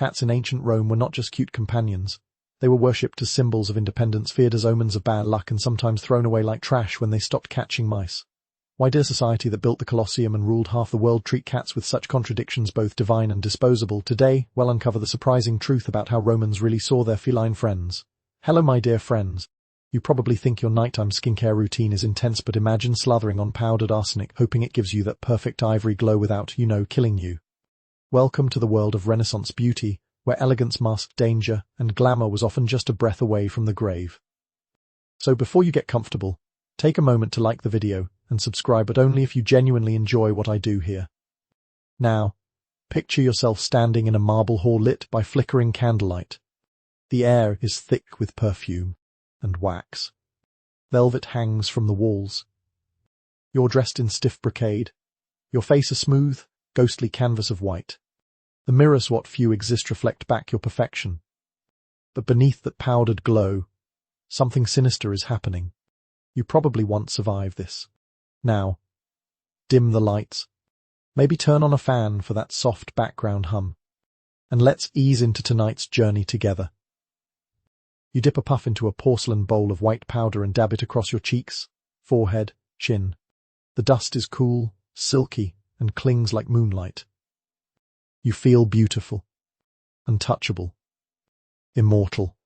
Cats in ancient Rome were not just cute companions. They were worshipped as symbols of independence, feared as omens of bad luck, and sometimes thrown away like trash when they stopped catching mice. Why did a society that built the Colosseum and ruled half the world treat cats with such contradictions, both divine and disposable? Today, we'll uncover the surprising truth about how Romans really saw their feline friends. Hello, my dear friends. You probably think your nighttime skincare routine is intense, but imagine slathering on powdered arsenic, hoping it gives you that perfect ivory glow without, killing you. Welcome to the world of Renaissance beauty, where elegance masked danger and glamour was often just a breath away from the grave. So before you get comfortable, take a moment to like the video and subscribe, but only if you genuinely enjoy what I do here. Now, picture yourself standing in a marble hall lit by flickering candlelight. The air is thick with perfume and wax. Velvet hangs from the walls. You're dressed in stiff brocade, your face a smooth, ghostly canvas of white. The mirrors, what few exist, reflect back your perfection. But beneath that powdered glow, something sinister is happening. You probably once survived this. Now, dim the lights. Maybe turn on a fan for that soft background hum. And let's ease into tonight's journey together. You dip a puff into a porcelain bowl of white powder and dab it across your cheeks, forehead, chin. The dust is cool, silky, and clings like moonlight. You feel beautiful, untouchable, immortal.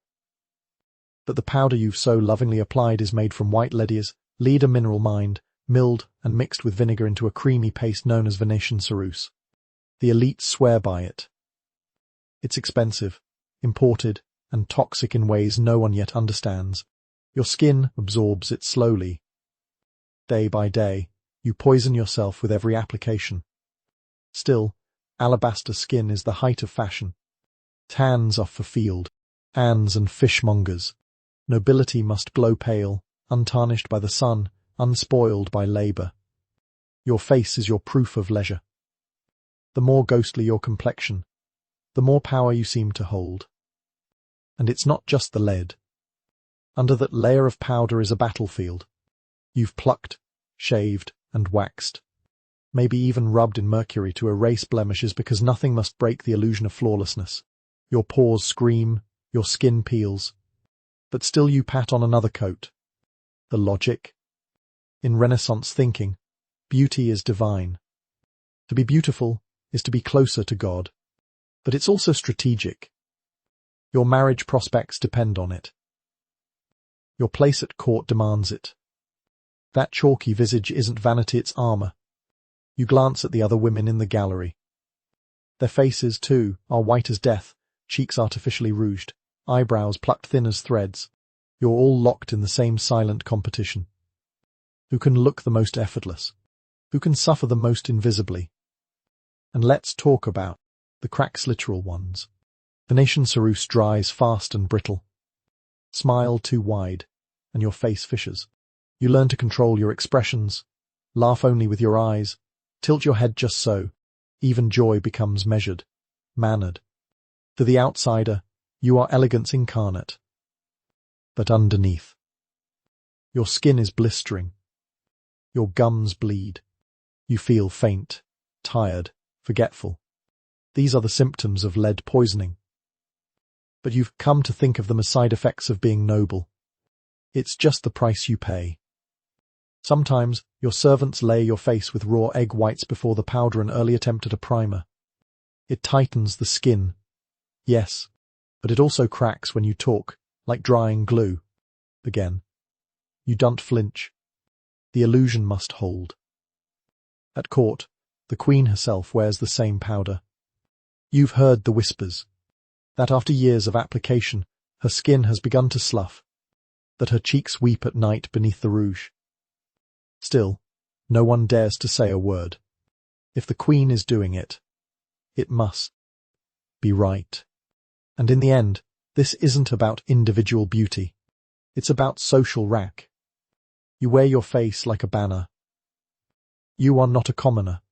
But the powder you've so lovingly applied is made from white lead, a mineral mined, milled, and mixed with vinegar into a creamy paste known as Venetian ceruse. The elites swear by it. It's expensive, imported, and toxic in ways no one yet understands. Your skin absorbs it slowly. Day by day, you poison yourself with every application. Still, alabaster skin is the height of fashion. Tans are for field hands and fishmongers. Nobility must glow pale, untarnished by the sun, unspoiled by labor. Your face is your proof of leisure. The more ghostly your complexion, the more power you seem to hold. And it's not just the lead. Under that layer of powder is a battlefield. You've plucked, shaved, and waxed. Maybe even rubbed in mercury to erase blemishes, because nothing must break the illusion of flawlessness. Your pores scream, your skin peels. But still you pat on another coat. The logic? In Renaissance thinking, beauty is divine. To be beautiful is to be closer to God. But it's also strategic. Your marriage prospects depend on it. Your place at court demands it. That chalky visage isn't vanity, it's armor. You glance at the other women in the gallery. Their faces, too, are white as death, cheeks artificially rouged, eyebrows plucked thin as threads. You're all locked in the same silent competition. Who can look the most effortless? Who can suffer the most invisibly? And let's talk about the cracks, literal ones. Venetian ceruse dries fast and brittle. Smile too wide, and your face fissures. You learn to control your expressions, laugh only with your eyes, tilt your head just so. Even joy becomes measured, mannered. To the outsider, you are elegance incarnate. But underneath, your skin is blistering. Your gums bleed. You feel faint, tired, forgetful. These are the symptoms of lead poisoning. But you've come to think of them as side effects of being noble. It's just the price you pay. Sometimes your servants lay your face with raw egg whites before the powder, an early attempt at a primer. It tightens the skin. Yes, but it also cracks when you talk, like drying glue. Again, you don't flinch. The illusion must hold. At court, the queen herself wears the same powder. You've heard the whispers, that after years of application, her skin has begun to slough, that her cheeks weep at night beneath the rouge. Still, no one dares to say a word. If the queen is doing it, it must be right. And in the end, this isn't about individual beauty. It's about social rank. You wear your face like a banner. You are not a commoner.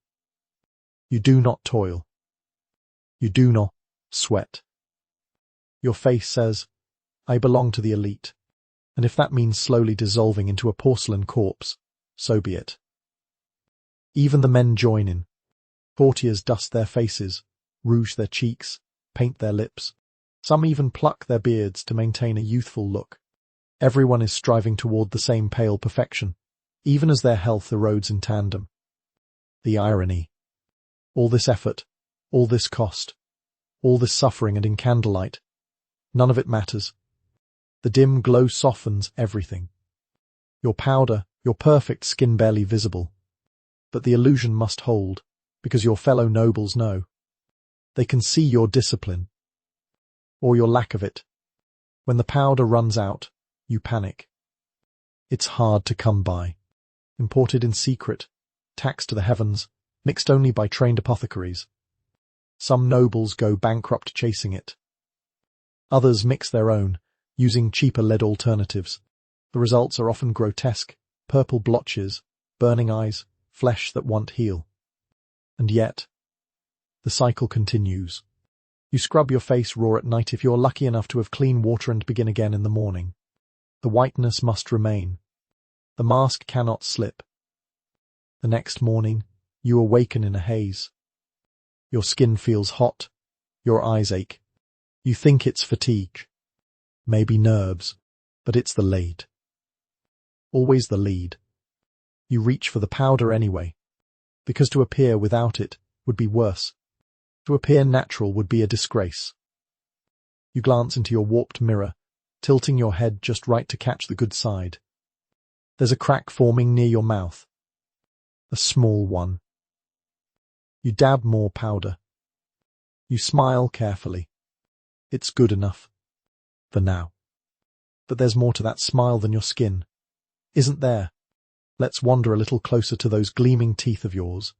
You do not toil. You do not sweat. Your face says, I belong to the elite. And if that means slowly dissolving into a porcelain corpse, so be it. Even the men join in. Courtiers dust their faces, rouge their cheeks, paint their lips. Some even pluck their beards to maintain a youthful look. Everyone is striving toward the same pale perfection, even as their health erodes in tandem. The irony. All this effort, all this cost, all this suffering, and in candlelight, none of it matters. The dim glow softens everything. Your powder, your perfect skin barely visible. But the illusion must hold, because your fellow nobles know. They can see your discipline, or your lack of it. When the powder runs out, you panic. It's hard to come by. Imported in secret, taxed to the heavens, mixed only by trained apothecaries. Some nobles go bankrupt chasing it. Others mix their own, using cheaper lead alternatives. The results are often grotesque, purple blotches, burning eyes, flesh that won't heal. And yet, the cycle continues. You scrub your face raw at night if you're lucky enough to have clean water and begin again in the morning. The whiteness must remain. The mask cannot slip. The next morning, you awaken in a haze. Your skin feels hot. Your eyes ache. You think it's fatigue. Maybe nerves, but it's the lead. Always the lead. You reach for the powder anyway, because to appear without it would be worse. To appear natural would be a disgrace. You glance into your warped mirror, tilting your head just right to catch the good side. There's a crack forming near your mouth. A small one. You dab more powder. You smile carefully. It's good enough. For now. But there's more to that smile than your skin. Isn't there? Let's wander a little closer to those gleaming teeth of yours.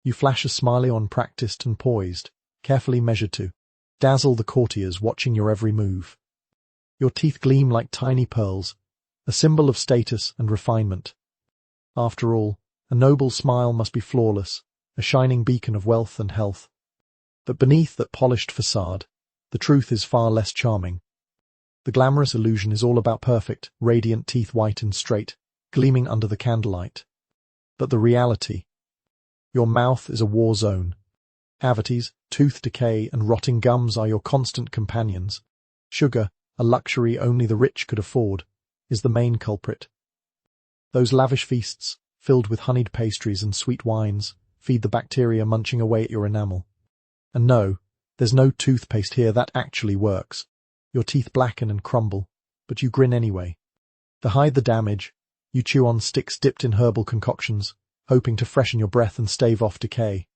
You flash a smile on, practiced and poised, carefully measured to dazzle the courtiers watching your every move. Your teeth gleam like tiny pearls, a symbol of status and refinement. After all, a noble smile must be flawless, a shining beacon of wealth and health. But beneath that polished facade, the truth is far less charming. The glamorous illusion is all about perfect, radiant teeth, white and straight, gleaming under the candlelight. But the reality: your mouth is a war zone. Cavities, tooth decay, and rotting gums are your constant companions. Sugar, a luxury only the rich could afford, is the main culprit. Those lavish feasts, filled with honeyed pastries and sweet wines, feed the bacteria munching away at your enamel. And no, there's no toothpaste here that actually works. Your teeth blacken and crumble, but you grin anyway. To hide the damage, you chew on sticks dipped in herbal concoctions, hoping to freshen your breath and stave off decay.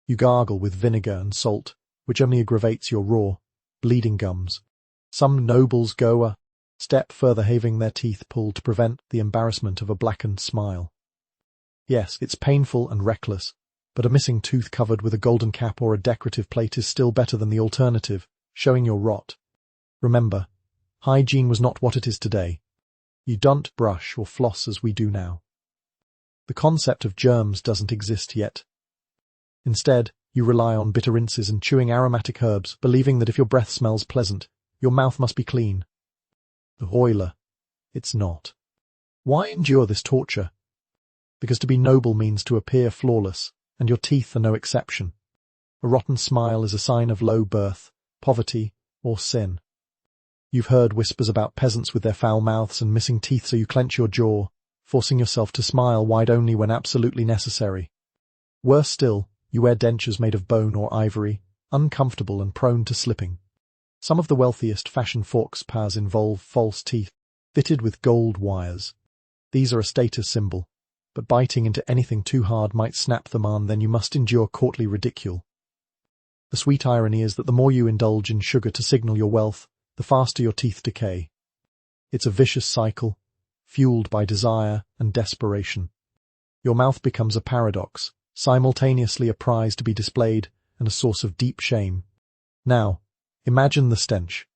You gargle with vinegar and salt, which only aggravates your raw, bleeding gums. Some nobles go a step further, having their teeth pulled to prevent the embarrassment of a blackened smile. Yes, it's painful and reckless, but a missing tooth covered with a golden cap or a decorative plate is still better than the alternative, showing your rot. Remember, hygiene was not what it is today. You don't brush or floss as we do now. The concept of germs doesn't exist yet. Instead, you rely on bitter rinses and chewing aromatic herbs, believing that if your breath smells pleasant, your mouth must be clean. The Euler, it's not. Why endure this torture? Because to be noble means to appear flawless, and your teeth are no exception. A rotten smile is a sign of low birth, poverty, or sin. You've heard whispers about peasants with their foul mouths and missing teeth, so you clench your jaw, forcing yourself to smile wide only when absolutely necessary. Worse still, you wear dentures made of bone or ivory, uncomfortable and prone to slipping. Some of the wealthiest fashion forks pars involve false teeth, fitted with gold wires. These are a status symbol, but biting into anything too hard might snap them on, then you must endure courtly ridicule. The sweet irony is that the more you indulge in sugar to signal your wealth, the faster your teeth decay. It's a vicious cycle, fueled by desire and desperation. Your mouth becomes a paradox, simultaneously a prize to be displayed and a source of deep shame. Now, imagine the stench.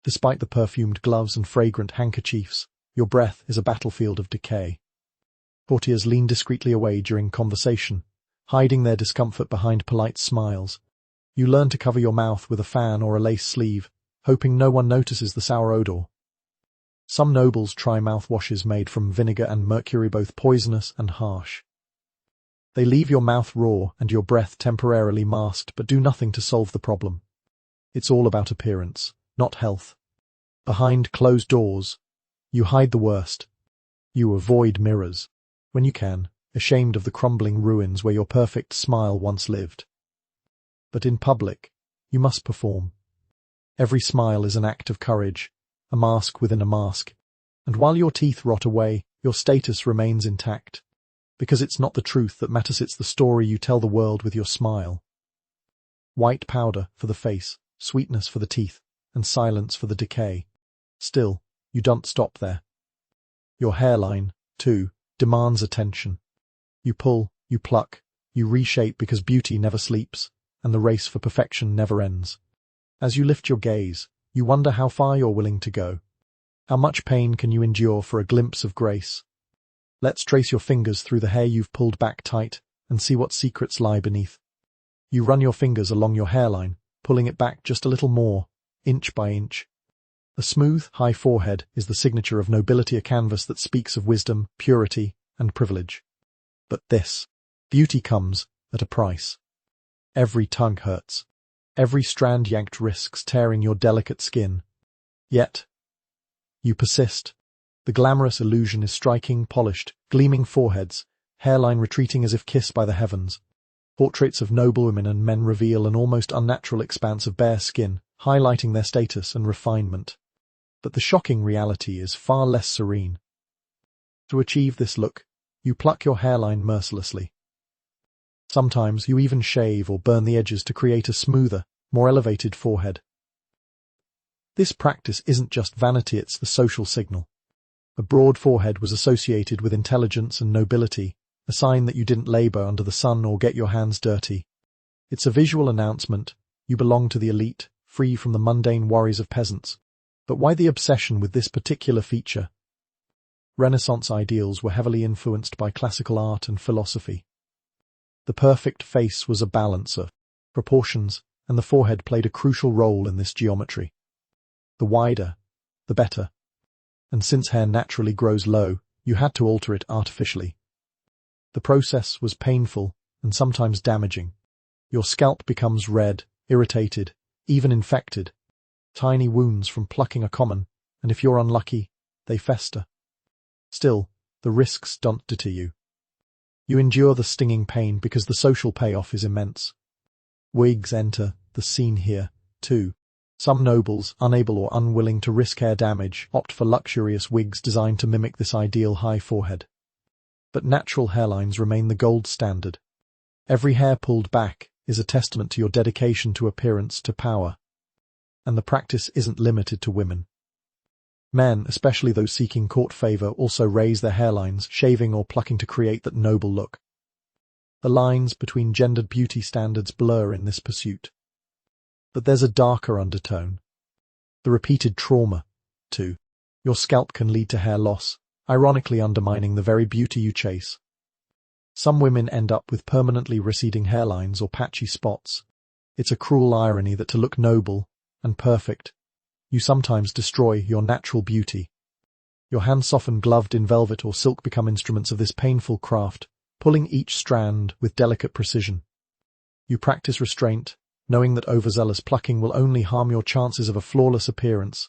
Despite the perfumed gloves and fragrant handkerchiefs, your breath is a battlefield of decay. Courtiers lean discreetly away during conversation, hiding their discomfort behind polite smiles. You learn to cover your mouth with a fan or a lace sleeve, hoping no one notices the sour odor. Some nobles try mouthwashes made from vinegar and mercury, both poisonous and harsh. They leave your mouth raw and your breath temporarily masked, but do nothing to solve the problem. It's all about appearance, not health. Behind closed doors, you hide the worst. You avoid mirrors, when you can, ashamed of the crumbling ruins where your perfect smile once lived. But in public, you must perform. Every smile is an act of courage, a mask within a mask, and while your teeth rot away, your status remains intact. Because it's not the truth that matters, it's the story you tell the world with your smile. White powder for the face, sweetness for the teeth, and silence for the decay. Still, you don't stop there. Your hairline, too, demands attention. You pull, you pluck, you reshape because beauty never sleeps, and the race for perfection never ends. As you lift your gaze, you wonder how far you're willing to go. How much pain can you endure for a glimpse of grace? Let's trace your fingers through the hair you've pulled back tight and see what secrets lie beneath. You run your fingers along your hairline, pulling it back just a little more, inch by inch. A smooth, high forehead is the signature of nobility, a canvas that speaks of wisdom, purity, and privilege. But this beauty comes at a price. Every tug hurts. Every strand yanked risks tearing your delicate skin. Yet, you persist. The glamorous illusion is striking, polished, gleaming foreheads, hairline retreating as if kissed by the heavens. Portraits of noble women and men reveal an almost unnatural expanse of bare skin, highlighting their status and refinement. But the shocking reality is far less serene. To achieve this look, you pluck your hairline mercilessly. Sometimes you even shave or burn the edges to create a smoother, more elevated forehead. This practice isn't just vanity, it's the social signal. A broad forehead was associated with intelligence and nobility, a sign that you didn't labor under the sun or get your hands dirty. It's a visual announcement. You belong to the elite, free from the mundane worries of peasants. But why the obsession with this particular feature? Renaissance ideals were heavily influenced by classical art and philosophy. The perfect face was a balancer. Proportions and the forehead played a crucial role in this geometry. The wider, the better. And since hair naturally grows low, you had to alter it artificially. The process was painful and sometimes damaging. Your scalp becomes red, irritated, even infected. Tiny wounds from plucking are common, and if you're unlucky, they fester. Still, the risks don't deter you. You endure the stinging pain because the social payoff is immense. Wigs enter the scene here, too. Some nobles, unable or unwilling to risk hair damage, opt for luxurious wigs designed to mimic this ideal high forehead. But natural hairlines remain the gold standard. Every hair pulled back is a testament to your dedication to appearance, to power. And the practice isn't limited to women. Men, especially those seeking court favor, also raise their hairlines, shaving or plucking to create that noble look. The lines between gendered beauty standards blur in this pursuit. But there's a darker undertone. The repeated trauma, too. Your scalp can lead to hair loss, ironically undermining the very beauty you chase. Some women end up with permanently receding hairlines or patchy spots. It's a cruel irony that to look noble and perfect, you sometimes destroy your natural beauty. Your hands, soften gloved in velvet or silk, become instruments of this painful craft, pulling each strand with delicate precision. You practice restraint, knowing that overzealous plucking will only harm your chances of a flawless appearance.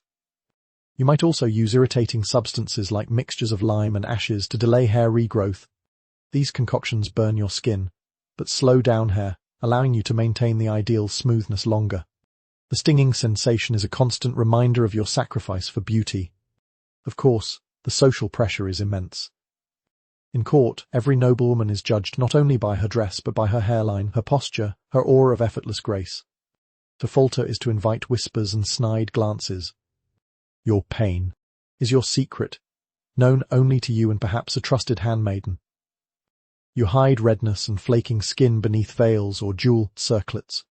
You might also use irritating substances like mixtures of lime and ashes to delay hair regrowth. These concoctions burn your skin, but slow down hair, allowing you to maintain the ideal smoothness longer. The stinging sensation is a constant reminder of your sacrifice for beauty. Of course, the social pressure is immense. In court, every noblewoman is judged not only by her dress but by her hairline, her posture, her aura of effortless grace. To falter is to invite whispers and snide glances. Your pain is your secret, known only to you and perhaps a trusted handmaiden. You hide redness and flaking skin beneath veils or jewel circlets.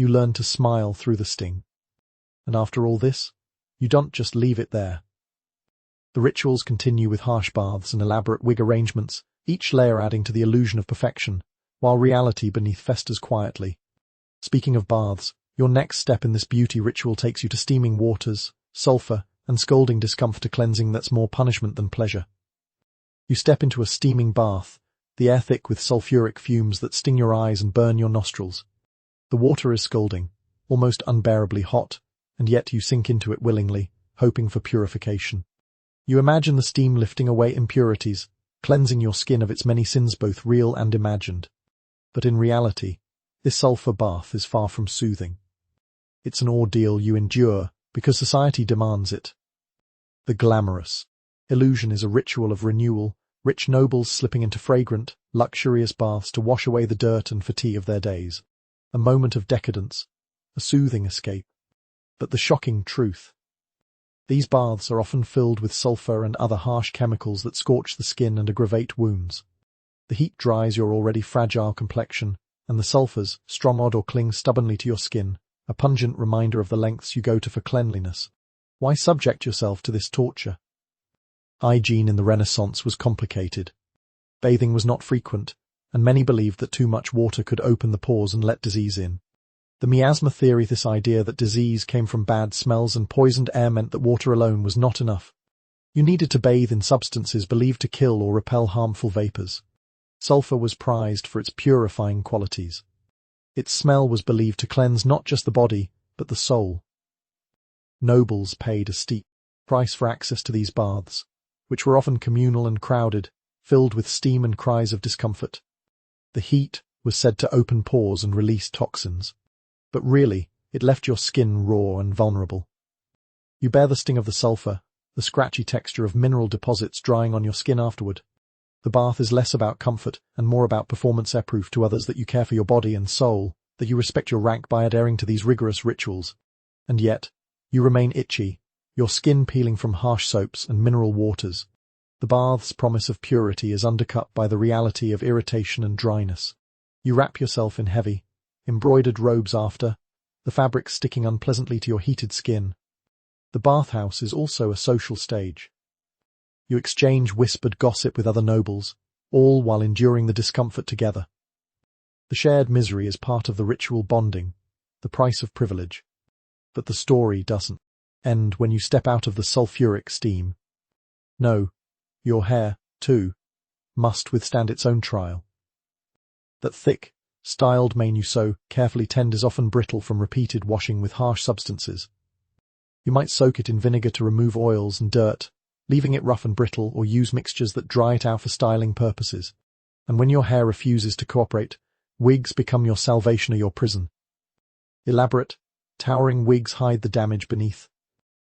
You learn to smile through the sting. And after all this, you don't just leave it there. The rituals continue with harsh baths and elaborate wig arrangements, each layer adding to the illusion of perfection, while reality beneath festers quietly. Speaking of baths, your next step in this beauty ritual takes you to steaming waters, sulfur, and scalding discomfort, a cleansing that's more punishment than pleasure. You step into a steaming bath, the air thick with sulfuric fumes that sting your eyes and burn your nostrils. The water is scalding, almost unbearably hot, and yet you sink into it willingly, hoping for purification. You imagine the steam lifting away impurities, cleansing your skin of its many sins, both real and imagined. But in reality, this sulfur bath is far from soothing. It's an ordeal you endure because society demands it. The glamorous illusion is a ritual of renewal, rich nobles slipping into fragrant, luxurious baths to wash away the dirt and fatigue of their days. A moment of decadence, a soothing escape. But the shocking truth: these baths are often filled with sulfur and other harsh chemicals that scorch the skin and aggravate wounds. The heat dries your already fragile complexion, and the sulfurs, strong or cling stubbornly to your skin, a pungent reminder of the lengths you go to for cleanliness. Why subject yourself to this torture? Hygiene in the Renaissance was complicated. Bathing was not frequent, and many believed that too much water could open the pores and let disease in. The miasma theory, this idea that disease came from bad smells and poisoned air, meant that water alone was not enough. You needed to bathe in substances believed to kill or repel harmful vapors. Sulfur was prized for its purifying qualities. Its smell was believed to cleanse not just the body, but the soul. Nobles paid a steep price for access to these baths, which were often communal and crowded, filled with steam and cries of discomfort. The heat was said to open pores and release toxins. But really, it left your skin raw and vulnerable. You bear the sting of the sulfur, the scratchy texture of mineral deposits drying on your skin afterward. The bath is less about comfort and more about performance, proof to others that you care for your body and soul, that you respect your rank by adhering to these rigorous rituals. And yet, you remain itchy, your skin peeling from harsh soaps and mineral waters. The bath's promise of purity is undercut by the reality of irritation and dryness. You wrap yourself in heavy, embroidered robes after, the fabric sticking unpleasantly to your heated skin. The bathhouse is also a social stage. You exchange whispered gossip with other nobles, all while enduring the discomfort together. The shared misery is part of the ritual bonding, the price of privilege. But the story doesn't end when you step out of the sulfuric steam. No, your hair, too, must withstand its own trial. That thick, styled mane you so carefully tend is often brittle from repeated washing with harsh substances. You might soak it in vinegar to remove oils and dirt, leaving it rough and brittle, or use mixtures that dry it out for styling purposes. And when your hair refuses to cooperate, wigs become your salvation or your prison. Elaborate, towering wigs hide the damage beneath.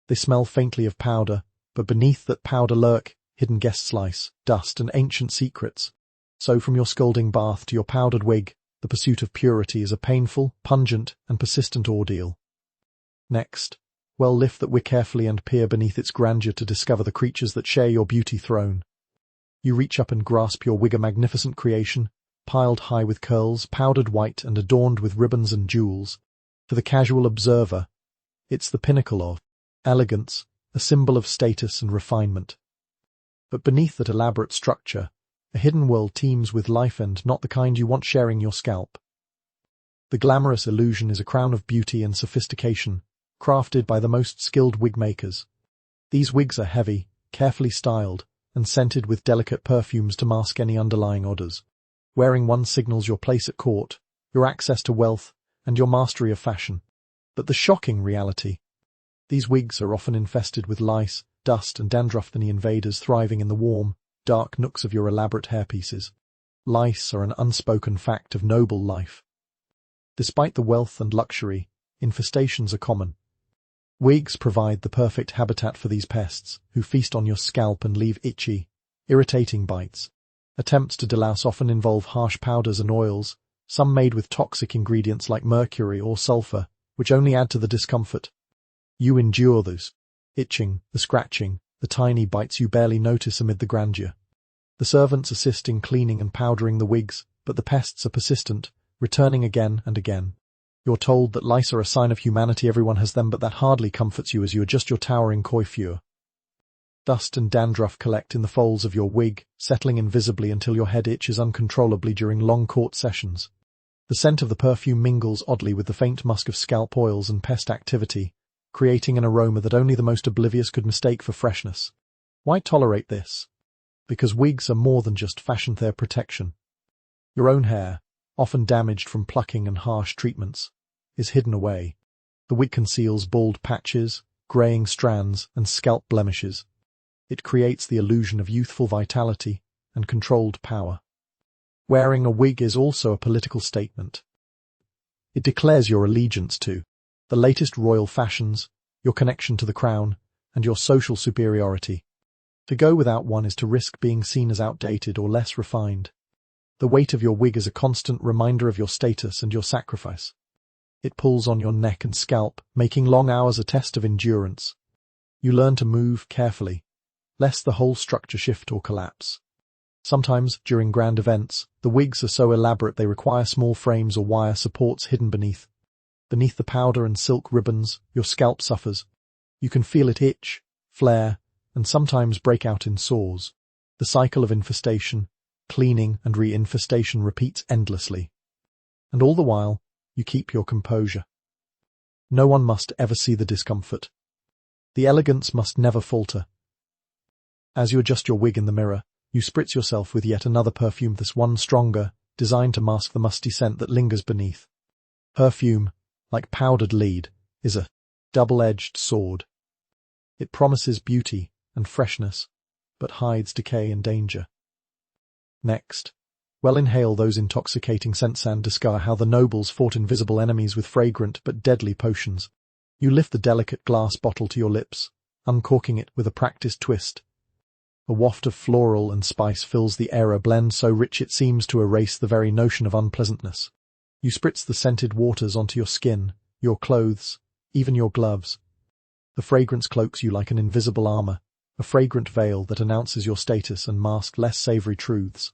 They smell faintly of powder, but beneath that powder lurk hidden guest lice, dust, and ancient secrets. So from your scalding bath to your powdered wig, the pursuit of purity is a painful, pungent, and persistent ordeal. Next, well, lift that wig carefully and peer beneath its grandeur to discover the creatures that share your beauty throne. You reach up and grasp your wig, a magnificent creation, piled high with curls, powdered white and adorned with ribbons and jewels. To the casual observer, it's the pinnacle of elegance, a symbol of status and refinement. But beneath that elaborate structure, a hidden world teems with life, and not the kind you want sharing your scalp. The glamorous illusion is a crown of beauty and sophistication, crafted by the most skilled wig makers. These wigs are heavy, carefully styled, and scented with delicate perfumes to mask any underlying odors. Wearing one signals your place at court, your access to wealth, and your mastery of fashion. But the shocking reality: these wigs are often infested with lice, dust, and dandruff, tiny invaders thriving in the warm, dark nooks of your elaborate hairpieces. Lice are an unspoken fact of noble life. Despite the wealth and luxury, infestations are common. Wigs provide the perfect habitat for these pests, who feast on your scalp and leave itchy, irritating bites. Attempts to delouse often involve harsh powders and oils, some made with toxic ingredients like mercury or sulfur, which only add to the discomfort. You endure those itching, the scratching, the tiny bites you barely notice amid the grandeur. The servants assist in cleaning and powdering the wigs, but the pests are persistent, returning again and again. You're told that lice are a sign of humanity, everyone has them, but that hardly comforts you as you adjust your towering coiffure. Dust and dandruff collect in the folds of your wig, settling invisibly until your head itches uncontrollably during long court sessions. The scent of the perfume mingles oddly with the faint musk of scalp oils and pest activity, creating an aroma that only the most oblivious could mistake for freshness. Why tolerate this? Because wigs are more than just fashion, they're protection. Your own hair, often damaged from plucking and harsh treatments, is hidden away, The wig conceals bald patches, graying strands, and scalp blemishes. It creates the illusion of youthful vitality and controlled power. Wearing a wig is also a political statement. It declares your allegiance to the latest royal fashions, your connection to the crown, and your social superiority. To go without one is to risk being seen as outdated or less refined. The weight of your wig is a constant reminder of your status and your sacrifice. It pulls on your neck and scalp, making long hours a test of endurance. You learn to move carefully, lest the whole structure shift or collapse. Sometimes, during grand events, the wigs are so elaborate they require small frames or wire supports hidden beneath. Beneath the powder and silk ribbons, your scalp suffers. You can feel it itch, flare, and sometimes break out in sores. The cycle of infestation, cleaning, and re-infestation repeats endlessly. And all the while, you keep your composure. No one must ever see the discomfort. The elegance must never falter. As you adjust your wig in the mirror, you spritz yourself with yet another perfume, this one stronger, designed to mask the musty scent that lingers beneath. Perfume, like powdered lead, is a double-edged sword. It promises beauty and freshness, but hides decay and danger. Next, inhale those intoxicating scents and discover how the nobles fought invisible enemies with fragrant but deadly potions. You lift the delicate glass bottle to your lips, uncorking it with a practiced twist. A waft of floral and spice fills the air, a blend so rich it seems to erase the very notion of unpleasantness. You spritz the scented waters onto your skin, your clothes, even your gloves. The fragrance cloaks you like an invisible armor, a fragrant veil that announces your status and masks less savory truths.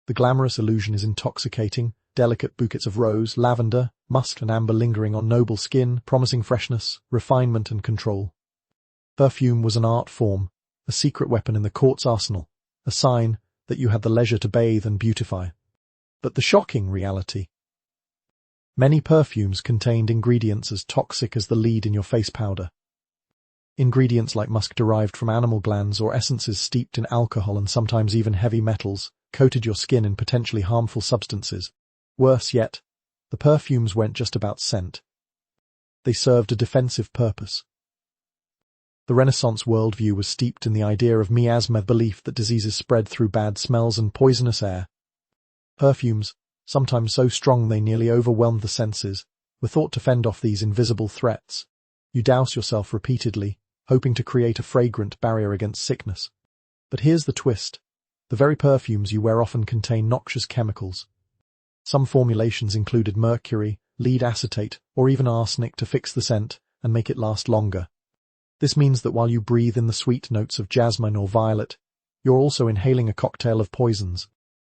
The glamorous illusion is intoxicating, delicate bouquets of rose, lavender, musk and amber lingering on noble skin, promising freshness, refinement and control. Perfume was an art form, a secret weapon in the court's arsenal, a sign that you had the leisure to bathe and beautify. But the shocking reality. Many perfumes contained ingredients as toxic as the lead in your face powder. Ingredients like musk derived from animal glands or essences steeped in alcohol and sometimes even heavy metals coated your skin in potentially harmful substances. Worse yet, the perfumes weren't just about scent. They served a defensive purpose. The Renaissance worldview was steeped in the idea of miasma, belief that diseases spread through bad smells and poisonous air. Perfumes, sometimes so strong they nearly overwhelmed the senses, were thought to fend off these invisible threats. You douse yourself repeatedly, hoping to create a fragrant barrier against sickness. But here's the twist. The very perfumes you wear often contain noxious chemicals. Some formulations included mercury, lead acetate, or even arsenic to fix the scent and make it last longer. This means that while you breathe in the sweet notes of jasmine or violet, you're also inhaling a cocktail of poisons.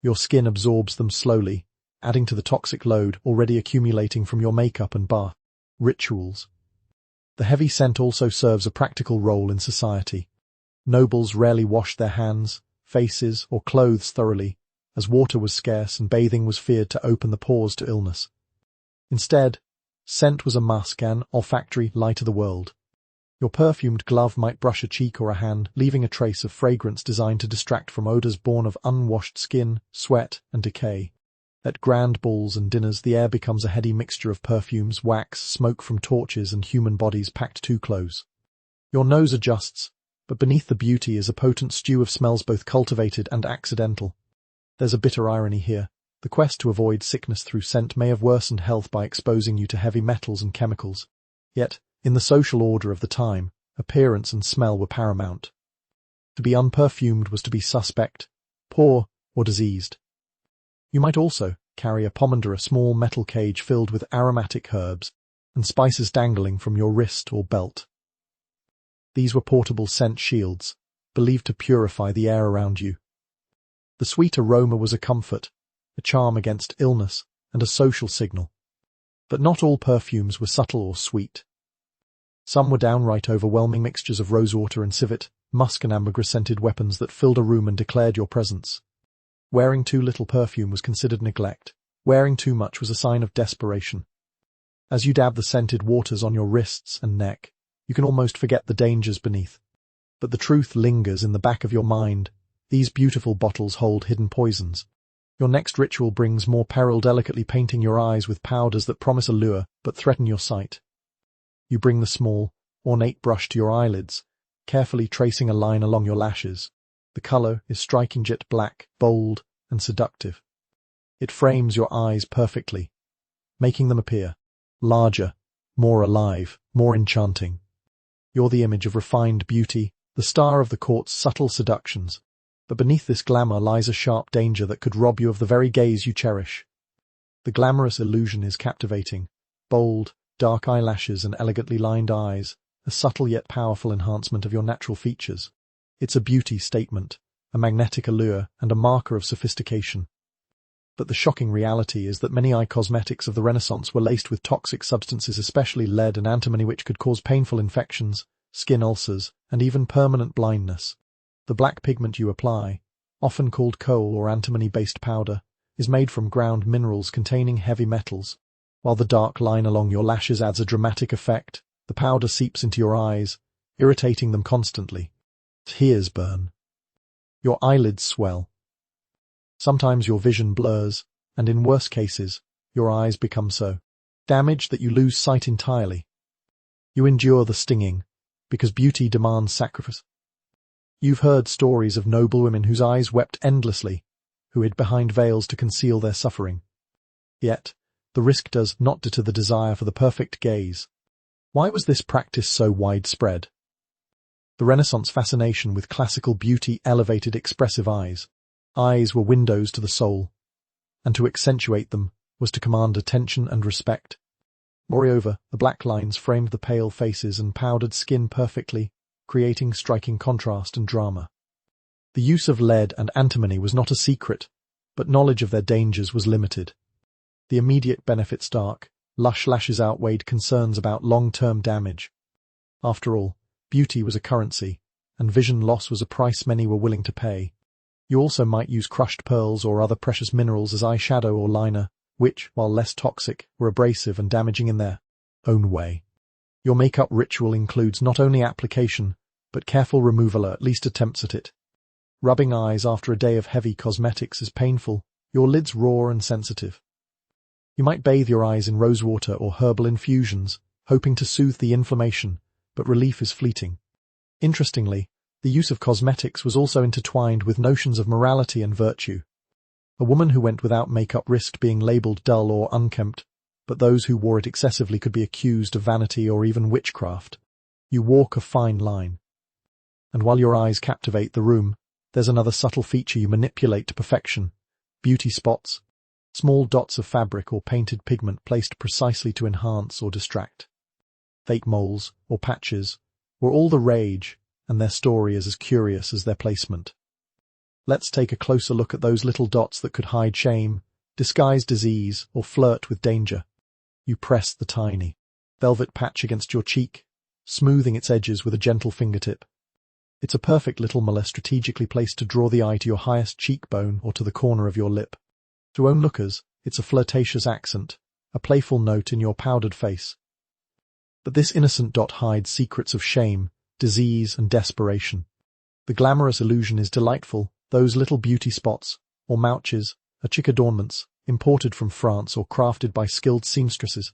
Your skin absorbs them slowly, adding to the toxic load already accumulating from your makeup and bath rituals. The heavy scent also serves a practical role in society. Nobles rarely washed their hands, faces, or clothes thoroughly, as water was scarce and bathing was feared to open the pores to illness. Instead, scent was a musk, an olfactory light of the world. Your perfumed glove might brush a cheek or a hand, leaving a trace of fragrance designed to distract from odors born of unwashed skin, sweat, and decay. At grand balls and dinners, the air becomes a heady mixture of perfumes, wax, smoke from torches, and human bodies packed too close. Your nose adjusts, but beneath the beauty is a potent stew of smells both cultivated and accidental. There's a bitter irony here. The quest to avoid sickness through scent may have worsened health by exposing you to heavy metals and chemicals. Yet, in the social order of the time, appearance and smell were paramount. To be unperfumed was to be suspect, poor, or diseased. You might also carry a pomander, a small metal cage filled with aromatic herbs and spices dangling from your wrist or belt. These were portable scent shields, believed to purify the air around you. The sweet aroma was a comfort, a charm against illness, and a social signal. But not all perfumes were subtle or sweet. Some were downright overwhelming mixtures of rosewater and civet, musk and ambergris-scented weapons that filled a room and declared your presence. Wearing too little perfume was considered neglect. Wearing too much was a sign of desperation. As you dab the scented waters on your wrists and neck, you can almost forget the dangers beneath. But the truth lingers in the back of your mind. These beautiful bottles hold hidden poisons. Your next ritual brings more peril, delicately painting your eyes with powders that promise allure but threaten your sight. You bring the small, ornate brush to your eyelids, carefully tracing a line along your lashes. The color is striking jet black, bold, and seductive. It frames your eyes perfectly, making them appear larger, more alive, more enchanting. You're the image of refined beauty, the star of the court's subtle seductions. But beneath this glamour lies a sharp danger that could rob you of the very gaze you cherish. The glamorous illusion is captivating. Bold, dark eyelashes and elegantly lined eyes, a subtle yet powerful enhancement of your natural features. It's a beauty statement, a magnetic allure, and a marker of sophistication. But the shocking reality is that many eye cosmetics of the Renaissance were laced with toxic substances, especially lead and antimony, which could cause painful infections, skin ulcers, and even permanent blindness. The black pigment you apply, often called coal or antimony-based powder, is made from ground minerals containing heavy metals. While the dark line along your lashes adds a dramatic effect, the powder seeps into your eyes, irritating them constantly. Tears burn. Your eyelids swell. Sometimes your vision blurs, and in worse cases, your eyes become so damaged that you lose sight entirely. You endure the stinging, because beauty demands sacrifice. You've heard stories of noble women whose eyes wept endlessly, who hid behind veils to conceal their suffering. Yet, the risk does not deter the desire for the perfect gaze. Why was this practice so widespread? The Renaissance fascination with classical beauty elevated expressive eyes. Eyes were windows to the soul, and to accentuate them was to command attention and respect. Moreover, the black lines framed the pale faces and powdered skin perfectly, creating striking contrast and drama. The use of lead and antimony was not a secret, but knowledge of their dangers was limited. The immediate benefits dark, lush lashes outweighed concerns about long-term damage. After all, beauty was a currency, and vision loss was a price many were willing to pay. You also might use crushed pearls or other precious minerals as eyeshadow or liner, which, while less toxic, were abrasive and damaging in their own way. Your makeup ritual includes not only application, but careful removal or at least attempts at it. Rubbing eyes after a day of heavy cosmetics is painful, your lids raw and sensitive. You might bathe your eyes in rosewater or herbal infusions, hoping to soothe the inflammation, but relief is fleeting. Interestingly, the use of cosmetics was also intertwined with notions of morality and virtue. A woman who went without makeup risked being labelled dull or unkempt, but those who wore it excessively could be accused of vanity or even witchcraft. You walk a fine line. And while your eyes captivate the room, there's another subtle feature you manipulate to perfection: beauty spots, small dots of fabric or painted pigment placed precisely to enhance or distract. Fake moles, or patches, were all the rage, and their story is as curious as their placement. Let's take a closer look at those little dots that could hide shame, disguise disease, or flirt with danger. You press the tiny velvet patch against your cheek, smoothing its edges with a gentle fingertip. It's a perfect little molar strategically placed to draw the eye to your highest cheekbone or to the corner of your lip. To onlookers, it's a flirtatious accent, a playful note in your powdered face. But this innocent dot hides secrets of shame, disease, and desperation. The glamorous illusion is delightful. Those little beauty spots, or mouches, are chic adornments, imported from France or crafted by skilled seamstresses.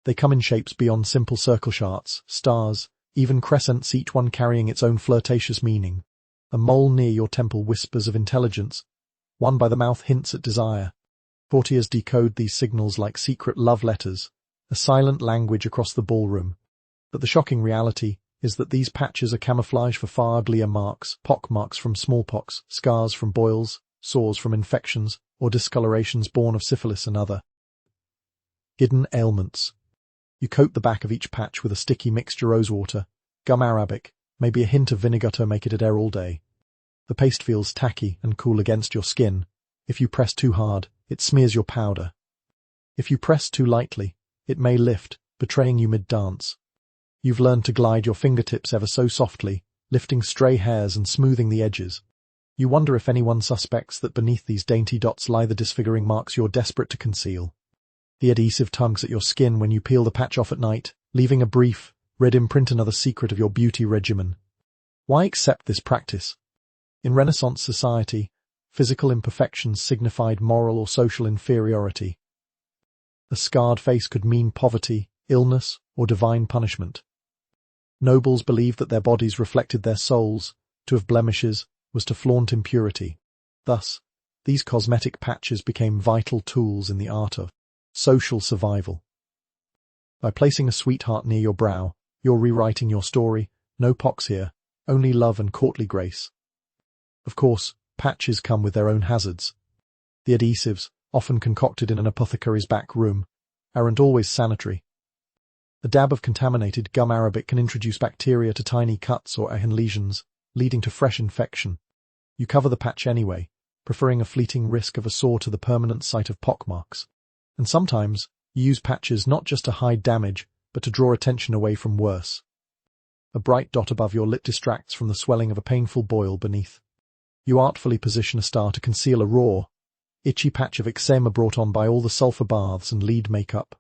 They come in shapes beyond simple circle charts, stars, even crescents, each one carrying its own flirtatious meaning. A mole near your temple whispers of intelligence. One by the mouth hints at desire. Courtiers decode these signals like secret love letters, a silent language across the ballroom. But the shocking reality is that these patches are camouflage for far uglier marks: pockmarks from smallpox, scars from boils, sores from infections, or discolorations born of syphilis and other hidden ailments. You coat the back of each patch with a sticky mixture: rosewater, gum arabic, maybe a hint of vinegar to make it adhere all day. The paste feels tacky and cool against your skin. If you press too hard, it smears your powder. If you press too lightly, it may lift, betraying you mid-dance. You've learned to glide your fingertips ever so softly, lifting stray hairs and smoothing the edges. You wonder if anyone suspects that beneath these dainty dots lie the disfiguring marks you're desperate to conceal. The adhesive tugs at your skin when you peel the patch off at night, leaving a brief, red imprint, another secret of your beauty regimen. Why accept this practice? In Renaissance society, physical imperfections signified moral or social inferiority. A scarred face could mean poverty, illness, or divine punishment. Nobles believed that their bodies reflected their souls. To have blemishes was to flaunt impurity. Thus, these cosmetic patches became vital tools in the art of social survival. By placing a sweetheart near your brow, you're rewriting your story. No pox here, only love and courtly grace. Of course, patches come with their own hazards. The adhesives, often concocted in an apothecary's back room, aren't always sanitary. A dab of contaminated gum arabic can introduce bacteria to tiny cuts or lesions, leading to fresh infection. You cover the patch anyway, preferring a fleeting risk of a sore to the permanent site of pockmarks. And sometimes, you use patches not just to hide damage, but to draw attention away from worse. A bright dot above your lip distracts from the swelling of a painful boil beneath. You artfully position a star to conceal a raw, itchy patch of eczema brought on by all the sulfur baths and lead makeup.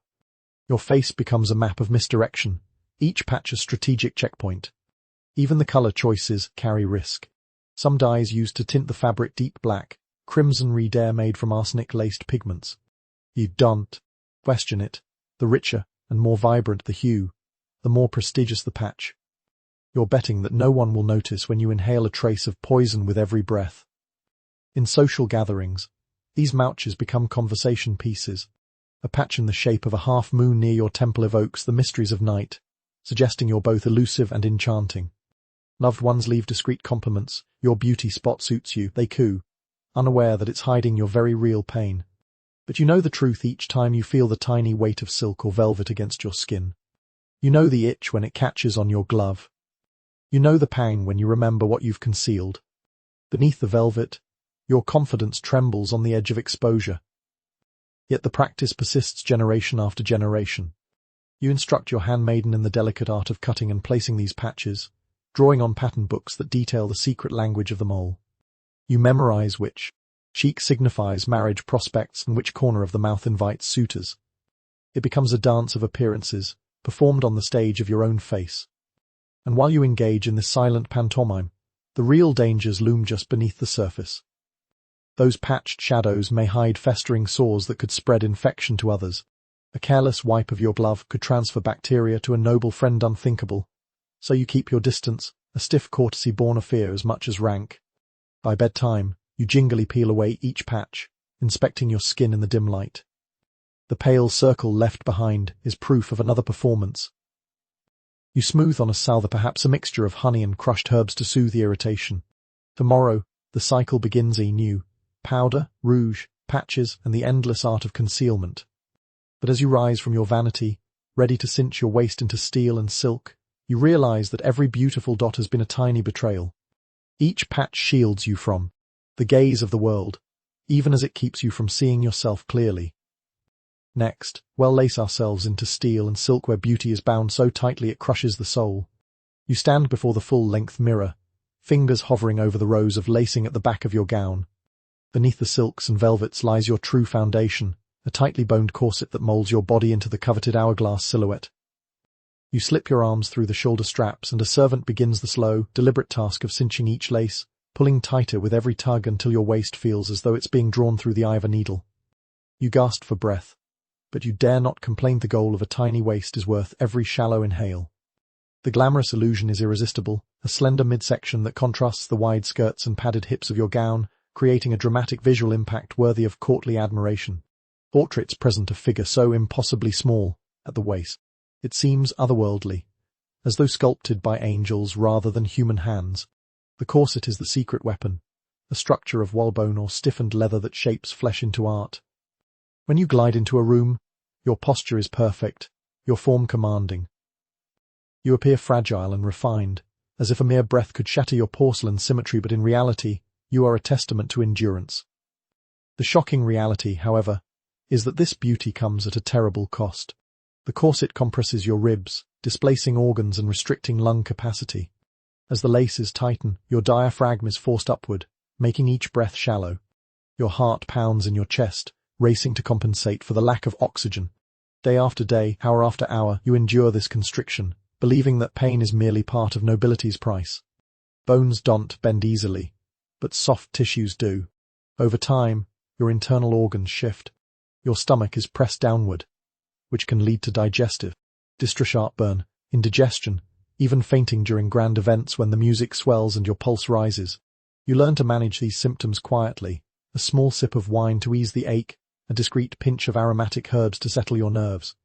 Your face becomes a map of misdirection, each patch a strategic checkpoint. Even the color choices carry risk. Some dyes used to tint the fabric deep black, crimson red are made from arsenic-laced pigments. You don't question it. The richer and more vibrant the hue, the more prestigious the patch. You're betting that no one will notice when you inhale a trace of poison with every breath. In social gatherings, these mouches become conversation pieces. A patch in the shape of a half-moon near your temple evokes the mysteries of night, suggesting you're both elusive and enchanting. Loved ones leave discreet compliments. Your beauty spot suits you, they coo, unaware that it's hiding your very real pain. But you know the truth each time you feel the tiny weight of silk or velvet against your skin. You know the itch when it catches on your glove. You know the pang when you remember what you've concealed. Beneath the velvet, your confidence trembles on the edge of exposure. Yet the practice persists generation after generation. You instruct your handmaiden in the delicate art of cutting and placing these patches, drawing on pattern books that detail the secret language of the mole. You memorize which cheek signifies marriage prospects and which corner of the mouth invites suitors. It becomes a dance of appearances, performed on the stage of your own face. And while you engage in this silent pantomime, the real dangers loom just beneath the surface. Those patched shadows may hide festering sores that could spread infection to others. A careless wipe of your glove could transfer bacteria to a noble friend unthinkable. So you keep your distance, a stiff courtesy born of fear as much as rank. By bedtime, you gingerly peel away each patch, inspecting your skin in the dim light. The pale circle left behind is proof of another performance. You smooth on a salve perhaps a mixture of honey and crushed herbs to soothe the irritation. Tomorrow, the cycle begins anew. Powder, rouge, patches, and the endless art of concealment. But as you rise from your vanity, ready to cinch your waist into steel and silk, you realize that every beautiful dot has been a tiny betrayal. Each patch shields you from the gaze of the world, even as it keeps you from seeing yourself clearly. Next, we'll lace ourselves into steel and silk where beauty is bound so tightly it crushes the soul. You stand before the full-length mirror, fingers hovering over the rows of lacing at the back of your gown. Beneath the silks and velvets lies your true foundation, a tightly boned corset that molds your body into the coveted hourglass silhouette. You slip your arms through the shoulder straps and a servant begins the slow, deliberate task of cinching each lace, pulling tighter with every tug until your waist feels as though it's being drawn through the eye of a needle. You gasp for breath, but you dare not complain. The goal of a tiny waist is worth every shallow inhale. The glamorous illusion is irresistible, a slender midsection that contrasts the wide skirts and padded hips of your gown, creating a dramatic visual impact worthy of courtly admiration. Portraits present a figure so impossibly small, at the waist. It seems otherworldly, as though sculpted by angels rather than human hands. The corset is the secret weapon, a structure of whalebone or stiffened leather that shapes flesh into art. When you glide into a room, your posture is perfect, your form commanding. You appear fragile and refined, as if a mere breath could shatter your porcelain symmetry, but in reality, you are a testament to endurance. The shocking reality, however, is that this beauty comes at a terrible cost. The corset compresses your ribs, displacing organs and restricting lung capacity. As the laces tighten, your diaphragm is forced upward, making each breath shallow. Your heart pounds in your chest, racing to compensate for the lack of oxygen. Day after day, hour after hour, you endure this constriction, believing that pain is merely part of nobility's price. Bones don't bend easily, but soft tissues do. Over time, your internal organs shift. Your stomach is pressed downward, which can lead to digestive distress, heartburn, indigestion, even fainting during grand events when the music swells and your pulse rises. You learn to manage these symptoms quietly, a small sip of wine to ease the ache, a discreet pinch of aromatic herbs to settle your nerves.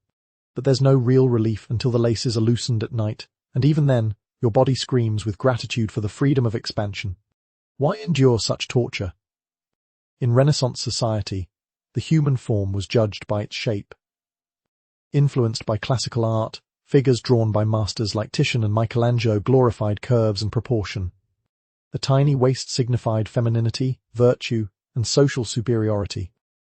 But there's no real relief until the laces are loosened at night, and even then, your body screams with gratitude for the freedom of expansion. Why endure such torture? In Renaissance society, the human form was judged by its shape. Influenced by classical art, figures drawn by masters like Titian and Michelangelo glorified curves and proportion. A tiny waist signified femininity, virtue, and social superiority.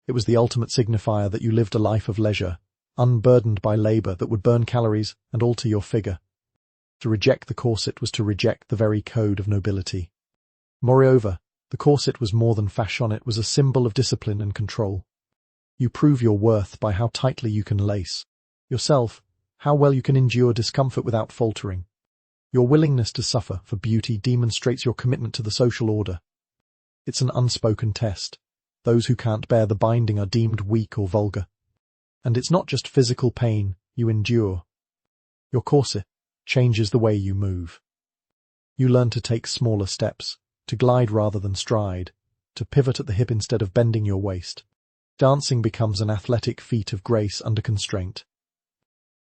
It was the ultimate signifier that you lived a life of leisure, unburdened by labor that would burn calories and alter your figure. To reject the corset was to reject the very code of nobility. Moreover, the corset was more than fashion, it was a symbol of discipline and control. You prove your worth by how tightly you can lace yourself, how well you can endure discomfort without faltering. Your willingness to suffer for beauty demonstrates your commitment to the social order. It's an unspoken test. Those who can't bear the binding are deemed weak or vulgar. And it's not just physical pain you endure. Your corset changes the way you move. You learn to take smaller steps, to glide rather than stride, to pivot at the hip instead of bending your waist. Dancing becomes an athletic feat of grace under constraint.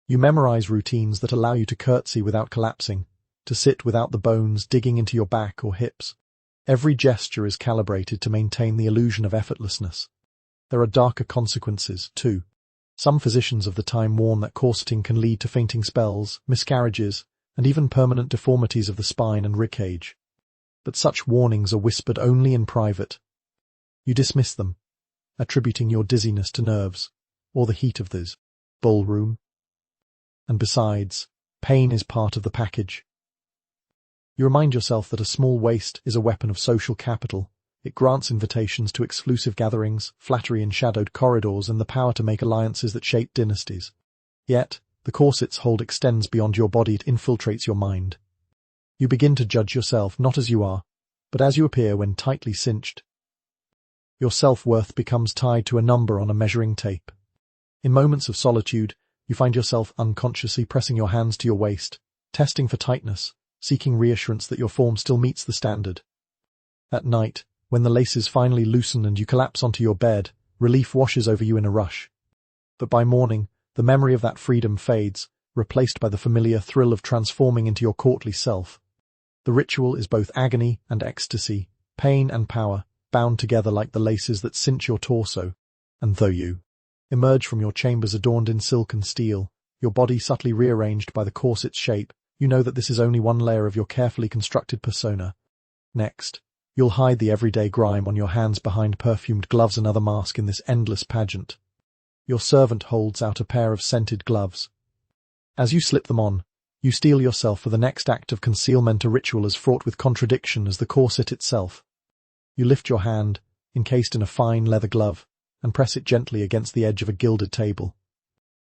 You memorize routines that allow you to curtsy without collapsing, to sit without the bones digging into your back or hips. Every gesture is calibrated to maintain the illusion of effortlessness. There are darker consequences, too. Some physicians of the time warn that corseting can lead to fainting spells, miscarriages, and even permanent deformities of the spine and ribcage. But such warnings are whispered only in private. You dismiss them, attributing your dizziness to nerves, or the heat of this ballroom. And besides, pain is part of the package. You remind yourself that a small waist is a weapon of social capital. It grants invitations to exclusive gatherings, flattery in shadowed corridors, and the power to make alliances that shape dynasties. Yet, the corset's hold extends beyond your body, it infiltrates your mind. You begin to judge yourself not as you are, but as you appear when tightly cinched. Your self-worth becomes tied to a number on a measuring tape. In moments of solitude, you find yourself unconsciously pressing your hands to your waist, testing for tightness, seeking reassurance that your form still meets the standard. At night, when the laces finally loosen and you collapse onto your bed, relief washes over you in a rush. But by morning, the memory of that freedom fades, replaced by the familiar thrill of transforming into your courtly self. The ritual is both agony and ecstasy, pain and power, bound together like the laces that cinch your torso. And though you emerge from your chambers adorned in silk and steel, your body subtly rearranged by the corset's shape, you know that this is only one layer of your carefully constructed persona. Next, you'll hide the everyday grime on your hands behind perfumed gloves, another mask in this endless pageant. Your servant holds out a pair of scented gloves. As you slip them on, you steel yourself for the next act of concealment, a ritual as fraught with contradiction as the corset itself. You lift your hand, encased in a fine leather glove, and press it gently against the edge of a gilded table.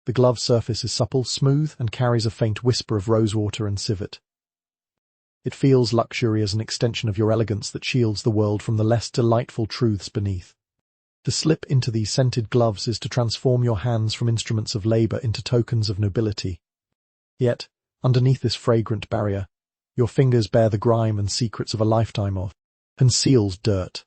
The glove's surface is supple, smooth, and carries a faint whisper of rosewater and civet. It feels luxury as an extension of your elegance that shields the world from the less delightful truths beneath. To slip into these scented gloves is to transform your hands from instruments of labor into tokens of nobility. Yet, underneath this fragrant barrier, your fingers bear the grime and secrets of a lifetime of concealed dirt.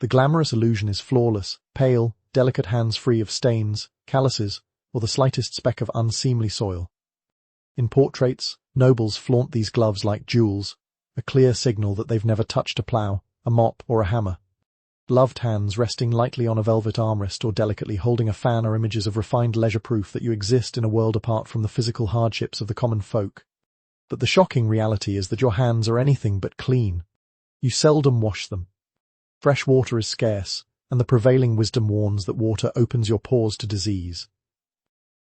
The glamorous illusion is flawless, pale, delicate hands free of stains, calluses, or the slightest speck of unseemly soil. In portraits, nobles flaunt these gloves like jewels, a clear signal that they've never touched a plough, a mop, or a hammer. Gloved hands resting lightly on a velvet armrest or delicately holding a fan are images of refined leisure, proof that you exist in a world apart from the physical hardships of the common folk. But the shocking reality is that your hands are anything but clean. You seldom wash them. Fresh water is scarce, and the prevailing wisdom warns that water opens your pores to disease.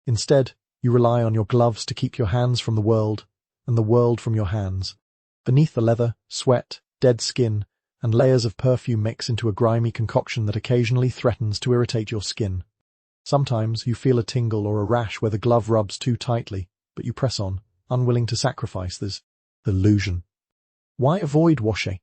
Instead, you rely on your gloves to keep your hands from the world, and the world from your hands. Beneath the leather, sweat, dead skin, and layers of perfume mix into a grimy concoction that occasionally threatens to irritate your skin. Sometimes you feel a tingle or a rash where the glove rubs too tightly, but you press on, unwilling to sacrifice this illusion. Why avoid washing?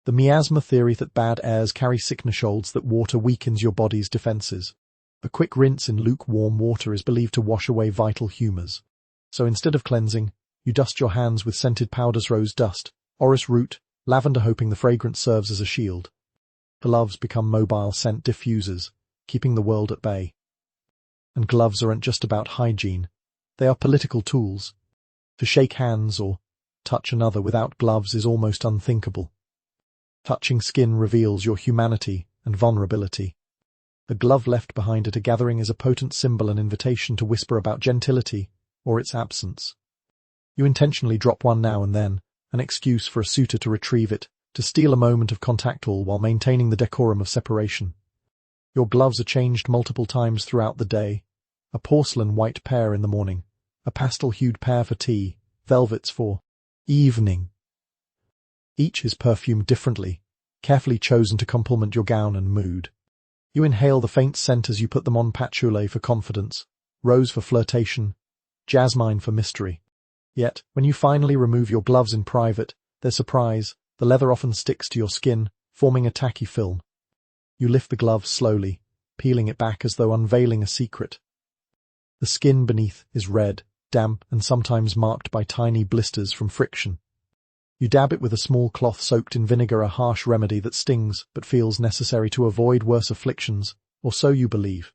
The miasma theory that bad airs carry sickness holds that water weakens your body's defenses. A quick rinse in lukewarm water is believed to wash away vital humors. So instead of cleansing, you dust your hands with scented powders, rose dust, orris root, lavender, hoping the fragrance serves as a shield. Gloves become mobile scent diffusers, keeping the world at bay. And gloves aren't just about hygiene. They are political tools. To shake hands or touch another without gloves is almost unthinkable. Touching skin reveals your humanity and vulnerability. A glove left behind at a gathering is a potent symbol, an invitation to whisper about gentility or its absence. You intentionally drop one now and then, an excuse for a suitor to retrieve it, to steal a moment of contact, all while maintaining the decorum of separation. Your gloves are changed multiple times throughout the day. A porcelain white pair in the morning, a pastel-hued pair for tea, velvets for evening. Each is perfumed differently, carefully chosen to complement your gown and mood. You inhale the faint scent as you put them on: patchouli for confidence, rose for flirtation, jasmine for mystery. Yet, when you finally remove your gloves in private, their surprise, the leather often sticks to your skin, forming a tacky film. You lift the glove slowly, peeling it back as though unveiling a secret. The skin beneath is red, damp, and sometimes marked by tiny blisters from friction. You dab it with a small cloth soaked in vinegar, a harsh remedy that stings but feels necessary to avoid worse afflictions, or so you believe.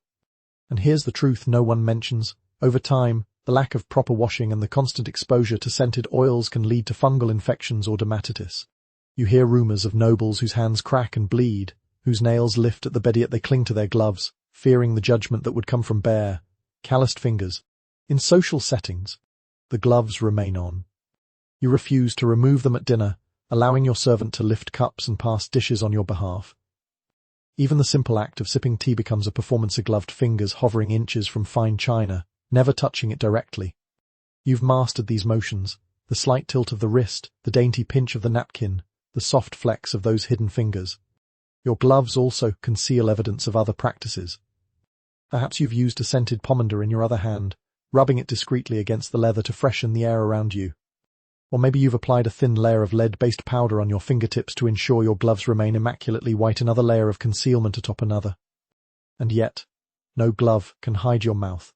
And here's the truth no one mentions. Over time, the lack of proper washing and the constant exposure to scented oils can lead to fungal infections or dermatitis. You hear rumors of nobles whose hands crack and bleed, whose nails lift at the bed, yet they cling to their gloves, fearing the judgment that would come from bare, calloused fingers. In social settings, the gloves remain on. You refuse to remove them at dinner, allowing your servant to lift cups and pass dishes on your behalf. Even the simple act of sipping tea becomes a performance, gloved fingers hovering inches from fine china, never touching it directly. You've mastered these motions, the slight tilt of the wrist, the dainty pinch of the napkin, the soft flex of those hidden fingers. Your gloves also conceal evidence of other practices. Perhaps you've used a scented pomander in your other hand, rubbing it discreetly against the leather to freshen the air around you. Or maybe you've applied a thin layer of lead-based powder on your fingertips to ensure your gloves remain immaculately white, another layer of concealment atop another. And yet, no glove can hide your mouth.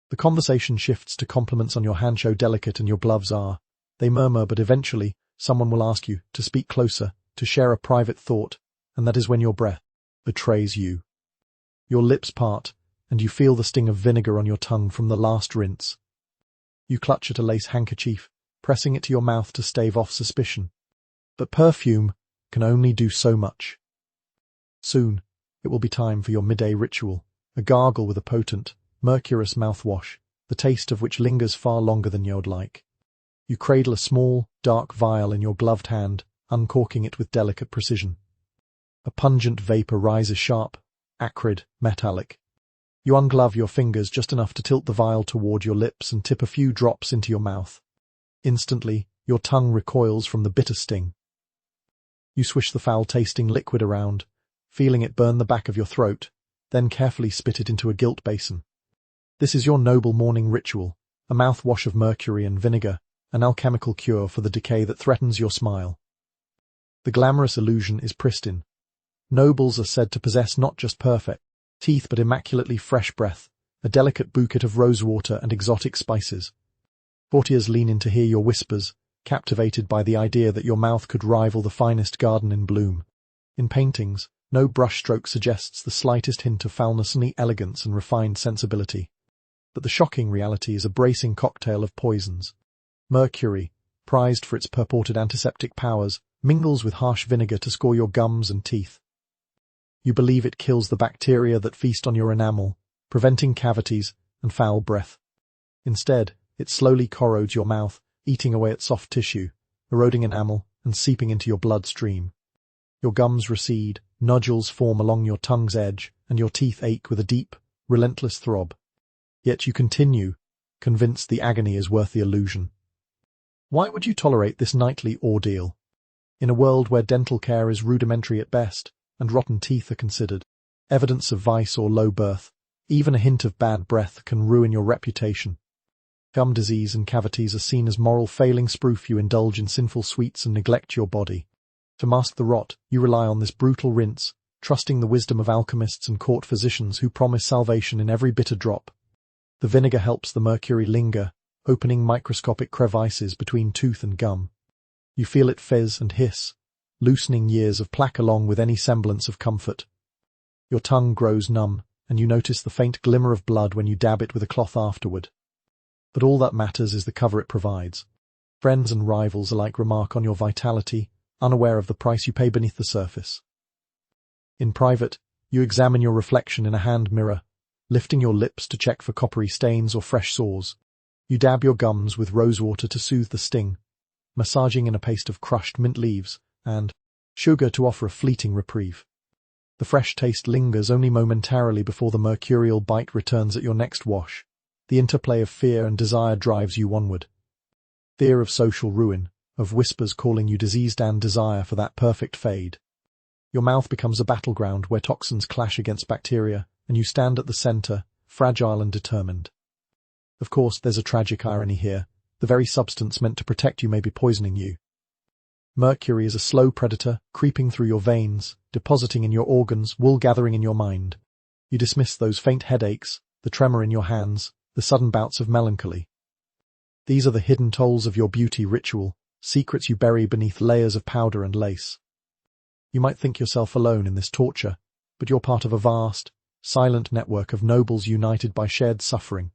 The conversation shifts to compliments on your hand, show delicate and your gloves are. They murmur, but eventually, someone will ask you to speak closer, to share a private thought, and that is when your breath betrays you. Your lips part, and you feel the sting of vinegar on your tongue from the last rinse. You clutch at a lace handkerchief, pressing it to your mouth to stave off suspicion. But perfume can only do so much. Soon, it will be time for your midday ritual, a gargle with a potent, mercurous mouthwash, the taste of which lingers far longer than you'd like. You cradle a small, dark vial in your gloved hand, uncorking it with delicate precision. A pungent vapor rises, sharp, acrid, metallic. You unglove your fingers just enough to tilt the vial toward your lips and tip a few drops into your mouth. Instantly, your tongue recoils from the bitter sting. You swish the foul-tasting liquid around, feeling it burn the back of your throat, then carefully spit it into a gilt basin. This is your noble morning ritual, a mouthwash of mercury and vinegar, an alchemical cure for the decay that threatens your smile. The glamorous illusion is pristine. Nobles are said to possess not just perfect teeth but immaculately fresh breath, a delicate bouquet of rosewater and exotic spices. Courtiers lean in to hear your whispers, captivated by the idea that your mouth could rival the finest garden in bloom. In paintings, no brushstroke suggests the slightest hint of foulness, only elegance and refined sensibility. But the shocking reality is a bracing cocktail of poisons. Mercury, prized for its purported antiseptic powers, mingles with harsh vinegar to score your gums and teeth. You believe it kills the bacteria that feast on your enamel, preventing cavities and foul breath. Instead, it slowly corrodes your mouth, eating away at soft tissue, eroding enamel and seeping into your bloodstream. Your gums recede, nodules form along your tongue's edge, and your teeth ache with a deep, relentless throb. Yet you continue, convinced the agony is worth the illusion. Why would you tolerate this nightly ordeal? In a world where dental care is rudimentary at best, and rotten teeth are considered evidence of vice or low birth, even a hint of bad breath can ruin your reputation. Gum disease and cavities are seen as moral failings. Proof you indulge in sinful sweets and neglect your body. To mask the rot, you rely on this brutal rinse, trusting the wisdom of alchemists and court physicians who promise salvation in every bitter drop. The vinegar helps the mercury linger, opening microscopic crevices between tooth and gum. You feel it fizz and hiss, loosening years of plaque along with any semblance of comfort. Your tongue grows numb, and you notice the faint glimmer of blood when you dab it with a cloth afterward. But all that matters is the cover it provides. Friends and rivals alike remark on your vitality, unaware of the price you pay beneath the surface. In private, you examine your reflection in a hand mirror, lifting your lips to check for coppery stains or fresh sores. You dab your gums with rosewater to soothe the sting, massaging in a paste of crushed mint leaves and sugar to offer a fleeting reprieve. The fresh taste lingers only momentarily before the mercurial bite returns at your next wash. The interplay of fear and desire drives you onward. Fear of social ruin, of whispers calling you diseased, and desire for that perfect fade. Your mouth becomes a battleground where toxins clash against bacteria, and you stand at the center, fragile and determined. Of course, there's a tragic irony here. The very substance meant to protect you may be poisoning you. Mercury is a slow predator, creeping through your veins, depositing in your organs, wool gathering in your mind. You dismiss those faint headaches, the tremor in your hands, the sudden bouts of melancholy. These are the hidden tolls of your beauty ritual, secrets you bury beneath layers of powder and lace. You might think yourself alone in this torture, but you're part of a vast, silent network of nobles united by shared suffering.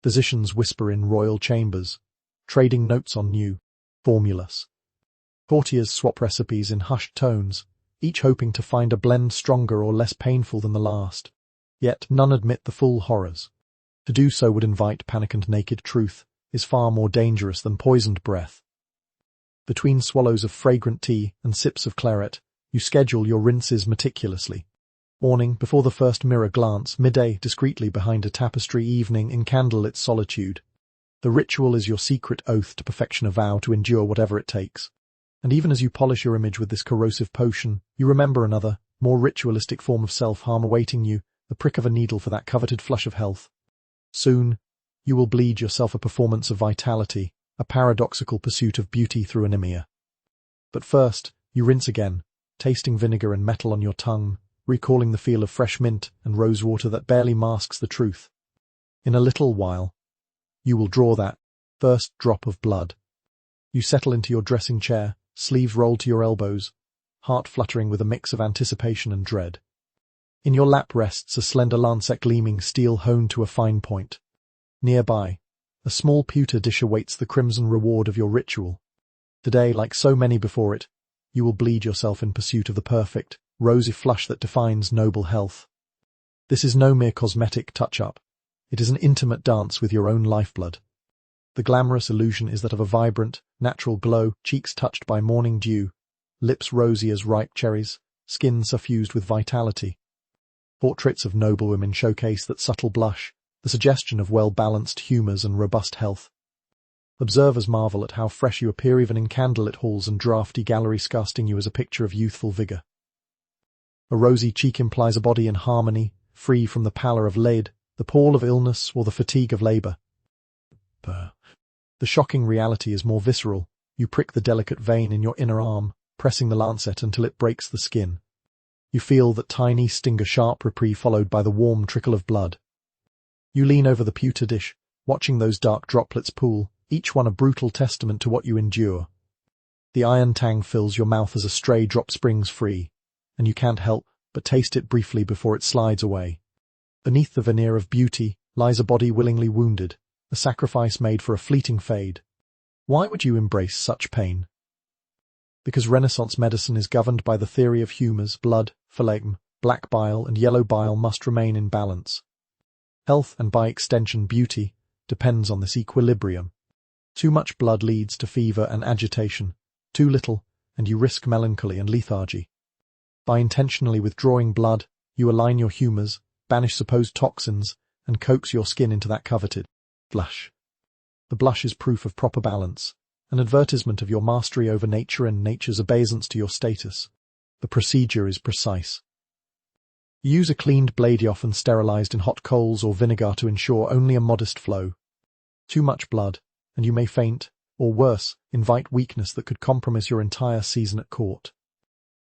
Physicians whisper in royal chambers, trading notes on new formulas. Courtiers swap recipes in hushed tones, each hoping to find a blend stronger or less painful than the last. Yet none admit the full horrors. To do so would invite panic, and naked truth is far more dangerous than poisoned breath. Between swallows of fragrant tea and sips of claret, you schedule your rinses meticulously. Morning, before the first mirror glance, midday, discreetly behind a tapestry, evening, in candlelit solitude. The ritual is your secret oath to perfection, a vow to endure whatever it takes. And even as you polish your image with this corrosive potion, you remember another, more ritualistic form of self-harm awaiting you, the prick of a needle for that coveted flush of health. Soon, you will bleed yourself a performance of vitality, a paradoxical pursuit of beauty through anemia. But first, you rinse again, tasting vinegar and metal on your tongue, recalling the feel of fresh mint and rosewater that barely masks the truth. In a little while, you will draw that first drop of blood. You settle into your dressing chair, sleeves rolled to your elbows, heart fluttering with a mix of anticipation and dread. In your lap rests a slender lancet, gleaming steel honed to a fine point. Nearby, a small pewter dish awaits the crimson reward of your ritual. Today, like so many before it, you will bleed yourself in pursuit of the perfect, rosy flush that defines noble health. This is no mere cosmetic touch-up. It is an intimate dance with your own lifeblood. The glamorous illusion is that of a vibrant, natural glow, cheeks touched by morning dew, lips rosy as ripe cherries, skin suffused with vitality. Portraits of noble women showcase that subtle blush, the suggestion of well-balanced humours and robust health. Observers marvel at how fresh you appear even in candlelit halls and draughty galleries, casting you as a picture of youthful vigour. A rosy cheek implies a body in harmony, free from the pallor of lead, the pall of illness, or the fatigue of labour. The shocking reality is more visceral. You prick the delicate vein in your inner arm, pressing the lancet until it breaks the skin. You feel that tiny sting, a sharp reprieve followed by the warm trickle of blood. You lean over the pewter dish, watching those dark droplets pool, each one a brutal testament to what you endure. The iron tang fills your mouth as a stray drop springs free, and you can't help but taste it briefly before it slides away. Beneath the veneer of beauty lies a body willingly wounded, a sacrifice made for a fleeting fade. Why would you embrace such pain? Because Renaissance medicine is governed by the theory of humours. Blood, phlegm, black bile and yellow bile must remain in balance. Health, and by extension beauty, depends on this equilibrium. Too much blood leads to fever and agitation. Too little, and you risk melancholy and lethargy. By intentionally withdrawing blood, you align your humours, banish supposed toxins, and coax your skin into that coveted blush. The blush is proof of proper balance, an advertisement of your mastery over nature and nature's obeisance to your status. The procedure is precise. You use a cleaned blade, often sterilized in hot coals or vinegar, to ensure only a modest flow. Too much blood, and you may faint, or worse, invite weakness that could compromise your entire season at court.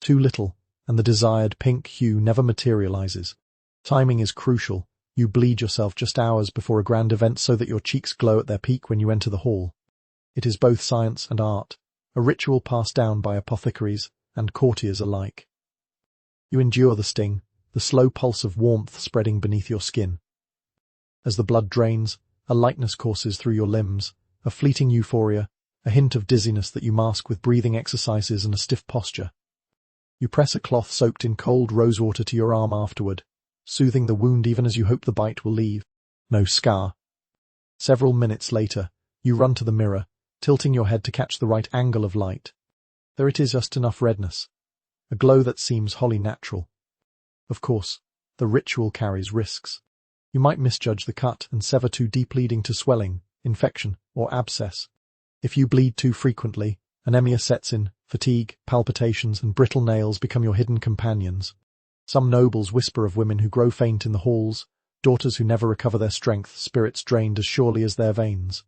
Too little, and the desired pink hue never materializes. Timing is crucial. You bleed yourself just hours before a grand event so that your cheeks glow at their peak when you enter the hall. It is both science and art, a ritual passed down by apothecaries and courtiers alike. You endure the sting, the slow pulse of warmth spreading beneath your skin. As the blood drains, a lightness courses through your limbs, a fleeting euphoria, a hint of dizziness that you mask with breathing exercises and a stiff posture. You press a cloth soaked in cold rosewater to your arm afterward, soothing the wound even as you hope the bite will leave no scar. Several minutes later, you run to the mirror, tilting your head to catch the right angle of light. There it is, just enough redness, a glow that seems wholly natural. Of course, the ritual carries risks. You might misjudge the cut and sever too deep, leading to swelling, infection, or abscess. If you bleed too frequently, anemia sets in, fatigue, palpitations, and brittle nails become your hidden companions. Some nobles whisper of women who grow faint in the halls, daughters who never recover their strength, spirits drained as surely as their veins.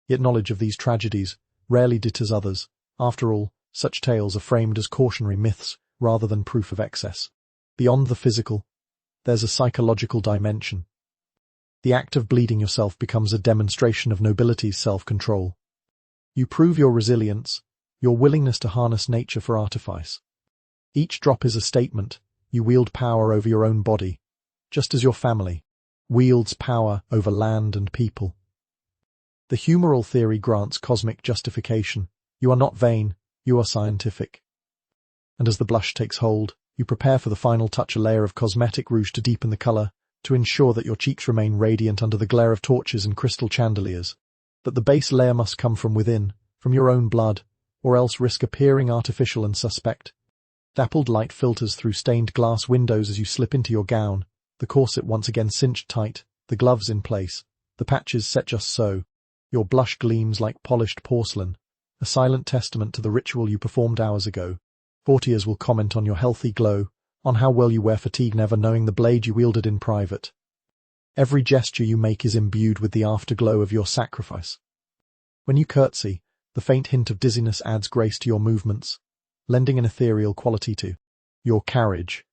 Yet knowledge of these tragedies rarely deters others. After all, such tales are framed as cautionary myths rather than proof of excess. Beyond the physical, there's a psychological dimension. The act of bleeding yourself becomes a demonstration of nobility's self-control. You prove your resilience, your willingness to harness nature for artifice. Each drop is a statement. You wield power over your own body, just as your family wields power over land and people. The humoral theory grants cosmic justification. You are not vain, you are scientific. And as the blush takes hold, you prepare for the final touch, a layer of cosmetic rouge to deepen the color, to ensure that your cheeks remain radiant under the glare of torches and crystal chandeliers. But the base layer must come from within, from your own blood, or else risk appearing artificial and suspect. Dappled light filters through stained glass windows as you slip into your gown, the corset once again cinched tight, the gloves in place, the patches set just so. Your blush gleams like polished porcelain, a silent testament to the ritual you performed hours ago. Courtiers will comment on your healthy glow, on how well you wear fatigue, never knowing the blade you wielded in private. Every gesture you make is imbued with the afterglow of your sacrifice. When you curtsy, the faint hint of dizziness adds grace to your movements, lending an ethereal quality to your carriage.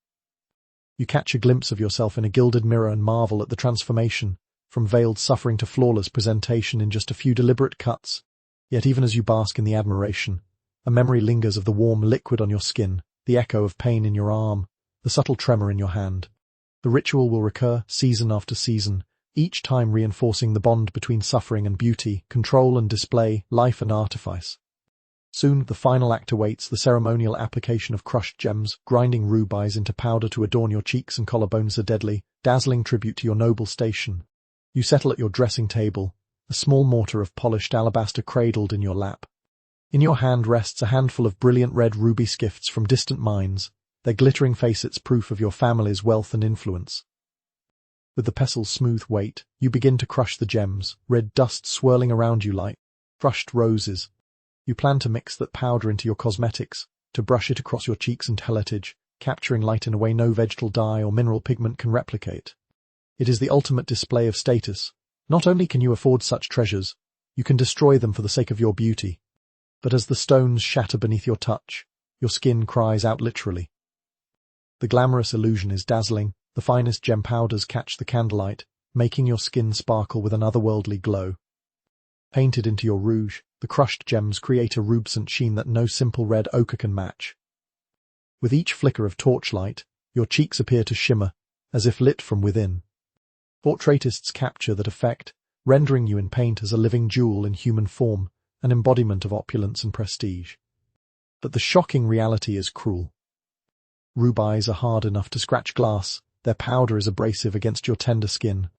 You catch a glimpse of yourself in a gilded mirror and marvel at the transformation, from veiled suffering to flawless presentation in just a few deliberate cuts. Yet even as you bask in the admiration, a memory lingers of the warm liquid on your skin, the echo of pain in your arm, the subtle tremor in your hand. The ritual will recur season after season, each time reinforcing the bond between suffering and beauty, control and display, life and artifice. Soon the final act awaits, the ceremonial application of crushed gems, grinding rubies into powder to adorn your cheeks and collarbones, a deadly, dazzling tribute to your noble station. You settle at your dressing table, a small mortar of polished alabaster cradled in your lap. In your hand rests a handful of brilliant red ruby gifts from distant mines, their glittering facets proof of your family's wealth and influence. With the pestil's smooth weight, you begin to crush the gems, red dust swirling around you like crushed roses. You plan to mix that powder into your cosmetics, to brush it across your cheeks and helletage, capturing light in a way no vegetal dye or mineral pigment can replicate. It is the ultimate display of status. Not only can you afford such treasures, you can destroy them for the sake of your beauty. But as the stones shatter beneath your touch, your skin cries out literally. The glamorous illusion is dazzling, the finest gem powders catch the candlelight, making your skin sparkle with an otherworldly glow. Painted into your rouge, the crushed gems create a rubescent sheen that no simple red ochre can match. With each flicker of torchlight, your cheeks appear to shimmer, as if lit from within. Portraitists capture that effect, rendering you in paint as a living jewel in human form, an embodiment of opulence and prestige. But the shocking reality is cruel. Rubies are hard enough to scratch glass, their powder is abrasive against your tender skin.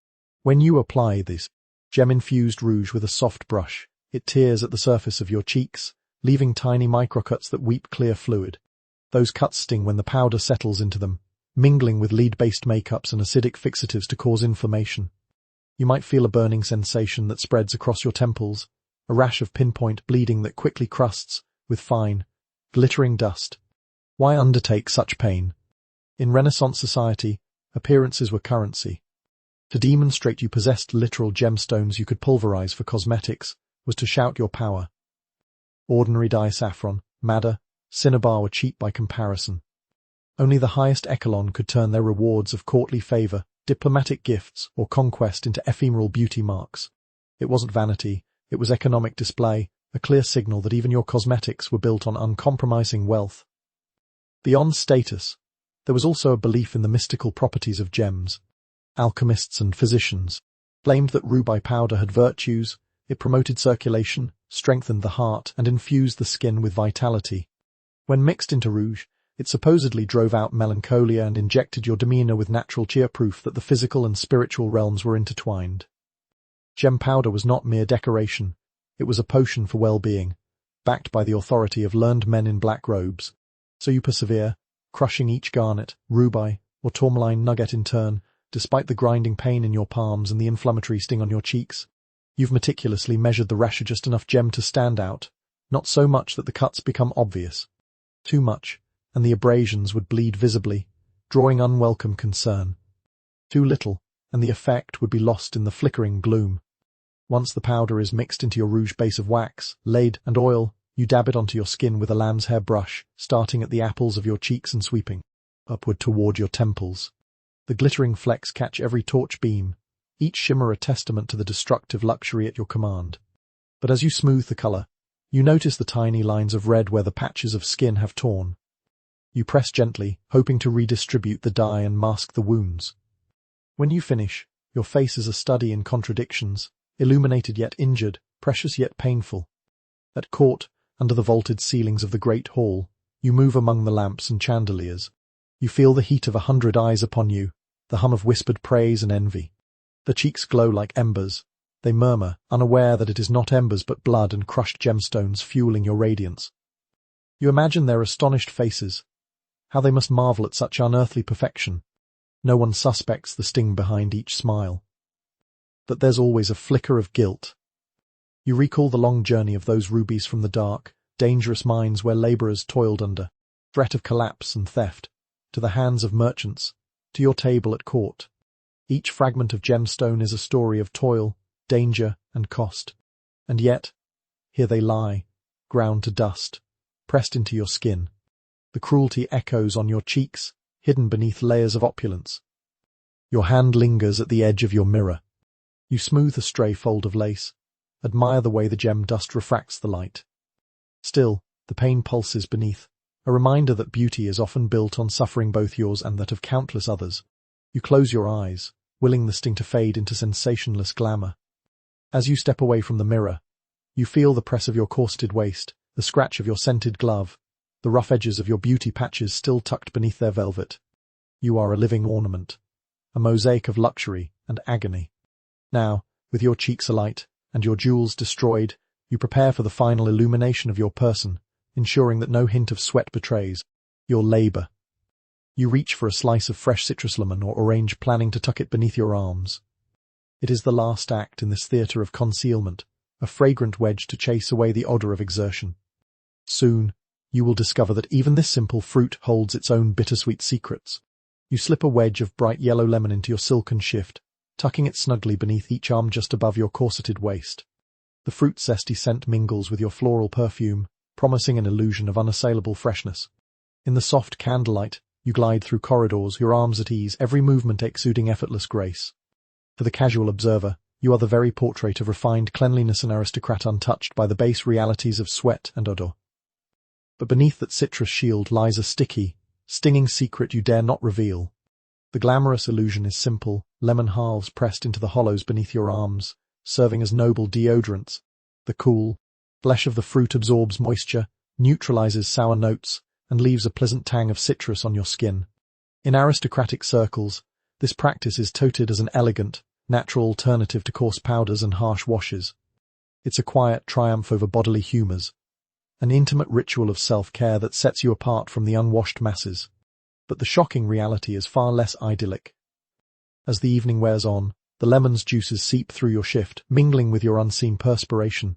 When you apply this gem-infused rouge with a soft brush, it tears at the surface of your cheeks, leaving tiny microcuts that weep clear fluid. Those cuts sting when the powder settles into them, mingling with lead-based makeups and acidic fixatives to cause inflammation. You might feel a burning sensation that spreads across your temples, a rash of pinpoint bleeding that quickly crusts with fine, glittering dust. Why undertake such pain? In Renaissance society, appearances were currency. To demonstrate you possessed literal gemstones you could pulverize for cosmetics was to shout your power. Ordinary dye saffron, madder, cinnabar were cheap by comparison. Only the highest echelon could turn their rewards of courtly favor, diplomatic gifts, or conquest into ephemeral beauty marks. It wasn't vanity, it was economic display, a clear signal that even your cosmetics were built on uncompromising wealth. Beyond status, there was also a belief in the mystical properties of gems. Alchemists and physicians claimed that ruby powder had virtues. It promoted circulation, strengthened the heart, and infused the skin with vitality. When mixed into rouge, it supposedly drove out melancholia and injected your demeanor with natural cheer, proof that the physical and spiritual realms were intertwined. Gem powder was not mere decoration, it was a potion for well-being, backed by the authority of learned men in black robes. So you persevere, crushing each garnet, ruby, or tourmaline nugget in turn, despite the grinding pain in your palms and the inflammatory sting on your cheeks. You've meticulously measured the ratio, just enough gem to stand out, not so much that the cuts become obvious. Too much, and the abrasions would bleed visibly, drawing unwelcome concern. Too little, and the effect would be lost in the flickering gloom. Once the powder is mixed into your rouge base of wax, laid, and oil, you dab it onto your skin with a lamb's hair brush, starting at the apples of your cheeks and sweeping upward toward your temples. The glittering flecks catch every torch beam, each shimmer a testament to the destructive luxury at your command. But as you smooth the color, you notice the tiny lines of red where the patches of skin have torn. You press gently, hoping to redistribute the dye and mask the wounds. When you finish, your face is a study in contradictions, illuminated yet injured, precious yet painful. At court, under the vaulted ceilings of the great hall, you move among the lamps and chandeliers. You feel the heat of 100 eyes upon you, the hum of whispered praise and envy. The cheeks glow like embers. They murmur, unaware that it is not embers but blood and crushed gemstones fueling your radiance. You imagine their astonished faces. How they must marvel at such unearthly perfection. No one suspects the sting behind each smile. But there's always a flicker of guilt. You recall the long journey of those rubies from the dark, dangerous mines where laborers toiled under threat of collapse and theft, to the hands of merchants, to your table at court. Each fragment of gemstone is a story of toil, danger, and cost. And yet, here they lie, ground to dust, pressed into your skin. The cruelty echoes on your cheeks, hidden beneath layers of opulence. Your hand lingers at the edge of your mirror. You smooth a stray fold of lace, admire the way the gem dust refracts the light. Still, the pain pulses beneath, a reminder that beauty is often built on suffering, both yours and that of countless others. You close your eyes, willing the sting to fade into sensationless glamour. As you step away from the mirror, you feel the press of your corseted waist, the scratch of your scented glove, the rough edges of your beauty patches still tucked beneath their velvet. You are a living ornament, a mosaic of luxury and agony. Now, with your cheeks alight and your jewels destroyed, you prepare for the final illumination of your person, ensuring that no hint of sweat betrays your labor. You reach for a slice of fresh citrus lemon or orange, planning to tuck it beneath your arms. It is the last act in this theater of concealment, a fragrant wedge to chase away the odor of exertion. Soon, you will discover that even this simple fruit holds its own bittersweet secrets. You slip a wedge of bright yellow lemon into your silken shift, tucking it snugly beneath each arm just above your corseted waist. The fruit's zesty scent mingles with your floral perfume, promising an illusion of unassailable freshness. In the soft candlelight, you glide through corridors, your arms at ease, every movement exuding effortless grace. To the casual observer, you are the very portrait of refined cleanliness, an aristocrat untouched by the base realities of sweat and odor. But beneath that citrus shield lies a sticky, stinging secret you dare not reveal. The glamorous illusion is simple, lemon halves pressed into the hollows beneath your arms, serving as noble deodorants. The cool flesh of the fruit absorbs moisture, neutralizes sour notes, and leaves a pleasant tang of citrus on your skin. In aristocratic circles, this practice is touted as an elegant, natural alternative to coarse powders and harsh washes. It's a quiet triumph over bodily humors, an intimate ritual of self-care that sets you apart from the unwashed masses. But the shocking reality is far less idyllic. As the evening wears on, the lemon's juices seep through your shift, mingling with your unseen perspiration.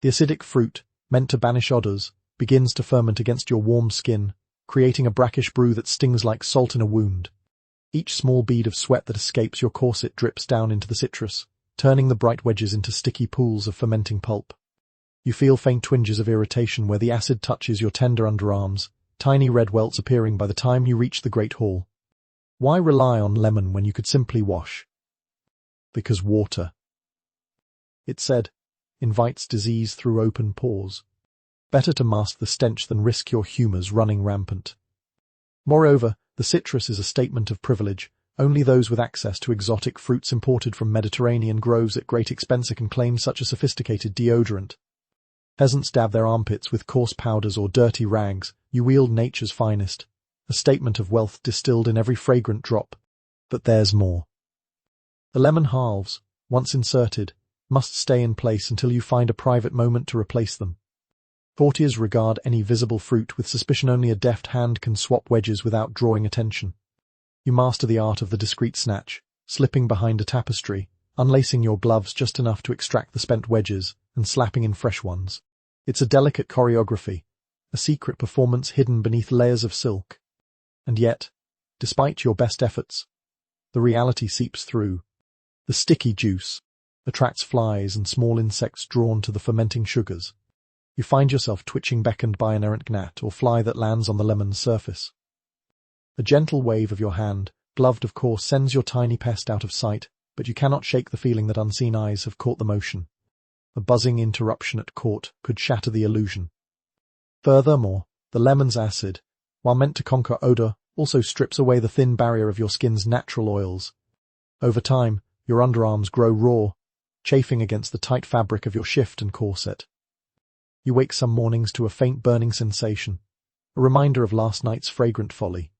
The acidic fruit, meant to banish odors, begins to ferment against your warm skin, creating a brackish brew that stings like salt in a wound. Each small bead of sweat that escapes your corset drips down into the citrus, turning the bright wedges into sticky pools of fermenting pulp. You feel faint twinges of irritation where the acid touches your tender underarms, tiny red welts appearing by the time you reach the Great Hall. Why rely on lemon when you could simply wash? Because water, it said, invites disease through open pores. Better to mask the stench than risk your humours running rampant. Moreover, the citrus is a statement of privilege. Only those with access to exotic fruits imported from Mediterranean groves at great expense can claim such a sophisticated deodorant. Peasants dab their armpits with coarse powders or dirty rags. You wield nature's finest, a statement of wealth distilled in every fragrant drop. But there's more. The lemon halves, once inserted, must stay in place until you find a private moment to replace them. Courtiers regard any visible fruit with suspicion. Only a deft hand can swap wedges without drawing attention. You master the art of the discreet snatch, slipping behind a tapestry, unlacing your gloves just enough to extract the spent wedges, and slapping in fresh ones. It's a delicate choreography, a secret performance hidden beneath layers of silk. And yet, despite your best efforts, the reality seeps through. The sticky juice attracts flies and small insects drawn to the fermenting sugars. You find yourself twitching, beckoned by an errant gnat or fly that lands on the lemon's surface. A gentle wave of your hand, gloved of course, sends your tiny pest out of sight, but you cannot shake the feeling that unseen eyes have caught the motion. A buzzing interruption at court could shatter the illusion. Furthermore, the lemon's acid, while meant to conquer odor, also strips away the thin barrier of your skin's natural oils. Over time, your underarms grow raw, chafing against the tight fabric of your shift and corset. You wake some mornings to a faint burning sensation, a reminder of last night's fragrant folly.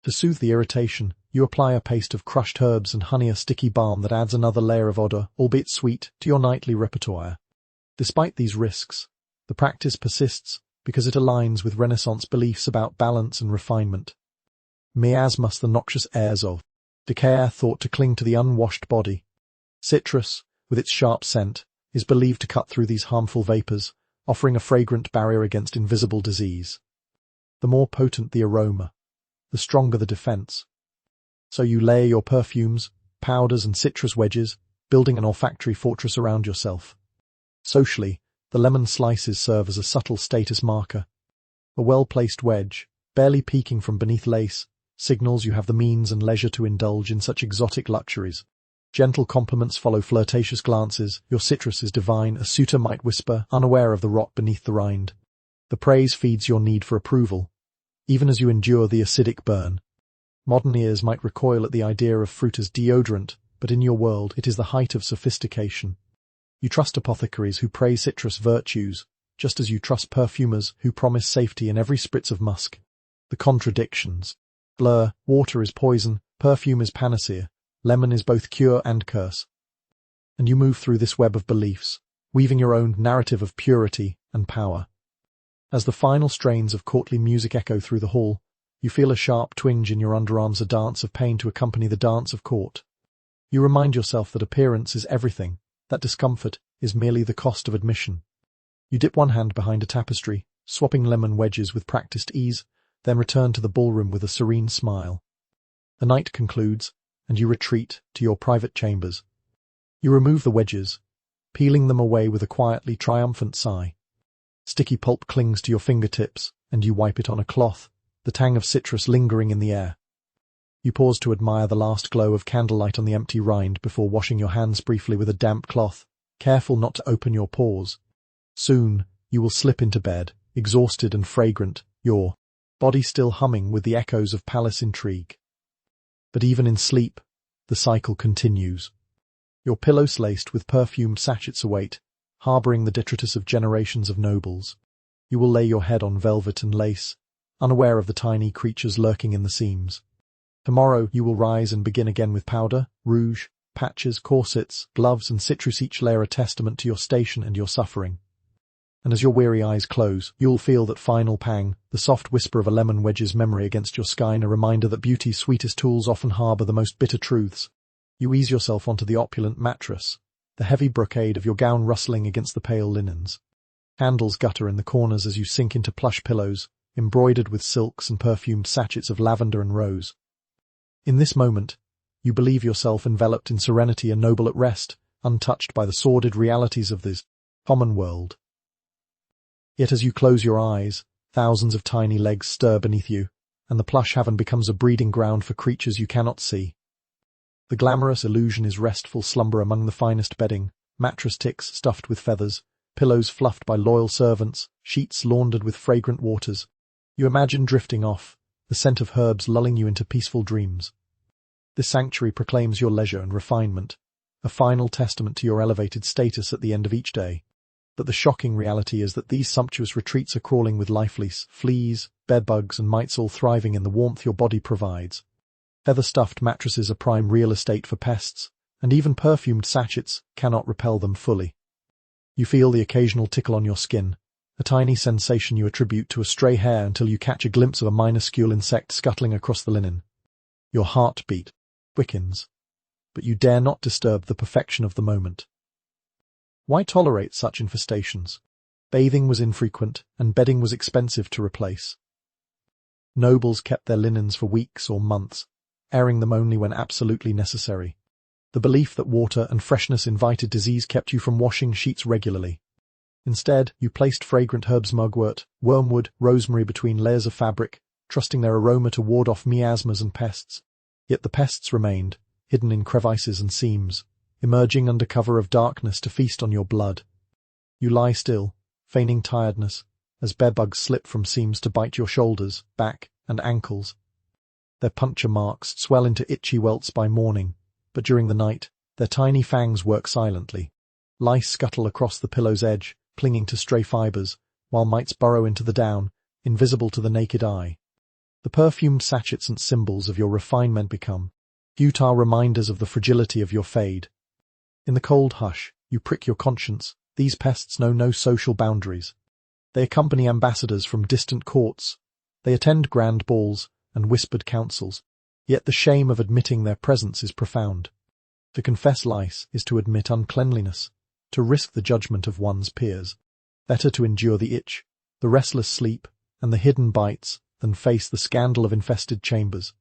To soothe the irritation, you apply a paste of crushed herbs and honey, a sticky balm that adds another layer of odor, albeit sweet, to your nightly repertoire. Despite these risks, the practice persists because it aligns with Renaissance beliefs about balance and refinement. Miasmas, the noxious airs of decay, are thought to cling to the unwashed body. Citrus, with its sharp scent, is believed to cut through these harmful vapors, offering a fragrant barrier against invisible disease. The more potent the aroma, the stronger the defense. So you layer your perfumes, powders and citrus wedges, building an olfactory fortress around yourself. Socially, the lemon slices serve as a subtle status marker. A well-placed wedge, barely peeking from beneath lace, signals you have the means and leisure to indulge in such exotic luxuries. Gentle compliments follow flirtatious glances. Your citrus is divine, a suitor might whisper, unaware of the rot beneath the rind. The praise feeds your need for approval, even as you endure the acidic burn. Modern ears might recoil at the idea of fruit as deodorant, but in your world it is the height of sophistication. You trust apothecaries who praise citrus virtues, just as you trust perfumers who promise safety in every spritz of musk. The contradictions blur. Water is poison, perfume is panacea, lemon is both cure and curse. And you move through this web of beliefs, weaving your own narrative of purity and power. As the final strains of courtly music echo through the hall, you feel a sharp twinge in your underarms, a dance of pain to accompany the dance of court. You remind yourself that appearance is everything, that discomfort is merely the cost of admission. You dip one hand behind a tapestry, swapping lemon wedges with practiced ease, then return to the ballroom with a serene smile. The night concludes, and you retreat to your private chambers. You remove the wedges, peeling them away with a quietly triumphant sigh. Sticky pulp clings to your fingertips, and you wipe it on a cloth, the tang of citrus lingering in the air. You pause to admire the last glow of candlelight on the empty rind before washing your hands briefly with a damp cloth, careful not to open your pores. Soon, you will slip into bed, exhausted and fragrant, your body still humming with the echoes of palace intrigue. But even in sleep, the cycle continues. Your pillows laced with perfumed sachets await, harbouring the detritus of generations of nobles. You will lay your head on velvet and lace, unaware of the tiny creatures lurking in the seams. Tomorrow you will rise and begin again with powder, rouge, patches, corsets, gloves and citrus, each layer a testament to your station and your suffering. And as your weary eyes close, you'll feel that final pang, the soft whisper of a lemon wedges memory against your skin, a reminder that beauty's sweetest tools often harbour the most bitter truths. You ease yourself onto the opulent mattress, the heavy brocade of your gown rustling against the pale linens. Candles gutter in the corners as you sink into plush pillows, embroidered with silks and perfumed sachets of lavender and rose. In this moment, you believe yourself enveloped in serenity and noble at rest, untouched by the sordid realities of this common world. Yet as you close your eyes, Thousands of tiny legs stir beneath you, and the plush haven becomes a breeding ground for creatures you cannot see. The glamorous illusion is restful slumber among the finest bedding, mattress ticks stuffed with feathers, pillows fluffed by loyal servants, sheets laundered with fragrant waters. You imagine drifting off, the scent of herbs lulling you into peaceful dreams. This sanctuary proclaims your leisure and refinement, a final testament to your elevated status at the end of each day. But the shocking reality is that these sumptuous retreats are crawling with lice, fleas, bedbugs, and mites, all thriving in the warmth your body provides. Feather-stuffed mattresses are prime real estate for pests, and even perfumed sachets cannot repel them fully. You feel the occasional tickle on your skin, a tiny sensation you attribute to a stray hair until you catch a glimpse of a minuscule insect scuttling across the linen. Your heartbeat quickens, but you dare not disturb the perfection of the moment. Why tolerate such infestations? Bathing was infrequent, and bedding was expensive to replace. Nobles kept their linens for weeks or months, airing them only when absolutely necessary. The belief that water and freshness invited disease kept you from washing sheets regularly. Instead, you placed fragrant herbs, mugwort, wormwood, rosemary between layers of fabric, trusting their aroma to ward off miasmas and pests. Yet the pests remained, hidden in crevices and seams, emerging under cover of darkness to feast on your blood. You lie still, feigning tiredness, as bedbugs slip from seams to bite your shoulders, back, and ankles. Their puncture marks swell into itchy welts by morning, but during the night, their tiny fangs work silently. Lice scuttle across the pillow's edge, clinging to stray fibers, while mites burrow into the down, invisible to the naked eye. The perfumed sachets and symbols of your refinement become futile reminders of the fragility of your fade. In the cold hush, you prick your conscience. These pests know no social boundaries. They accompany ambassadors from distant courts. They attend grand balls and whispered councils. Yet the shame of admitting their presence is profound. To confess lice is to admit uncleanliness, to risk the judgment of one's peers. Better to endure the itch, the restless sleep, and the hidden bites than face the scandal of infested chambers.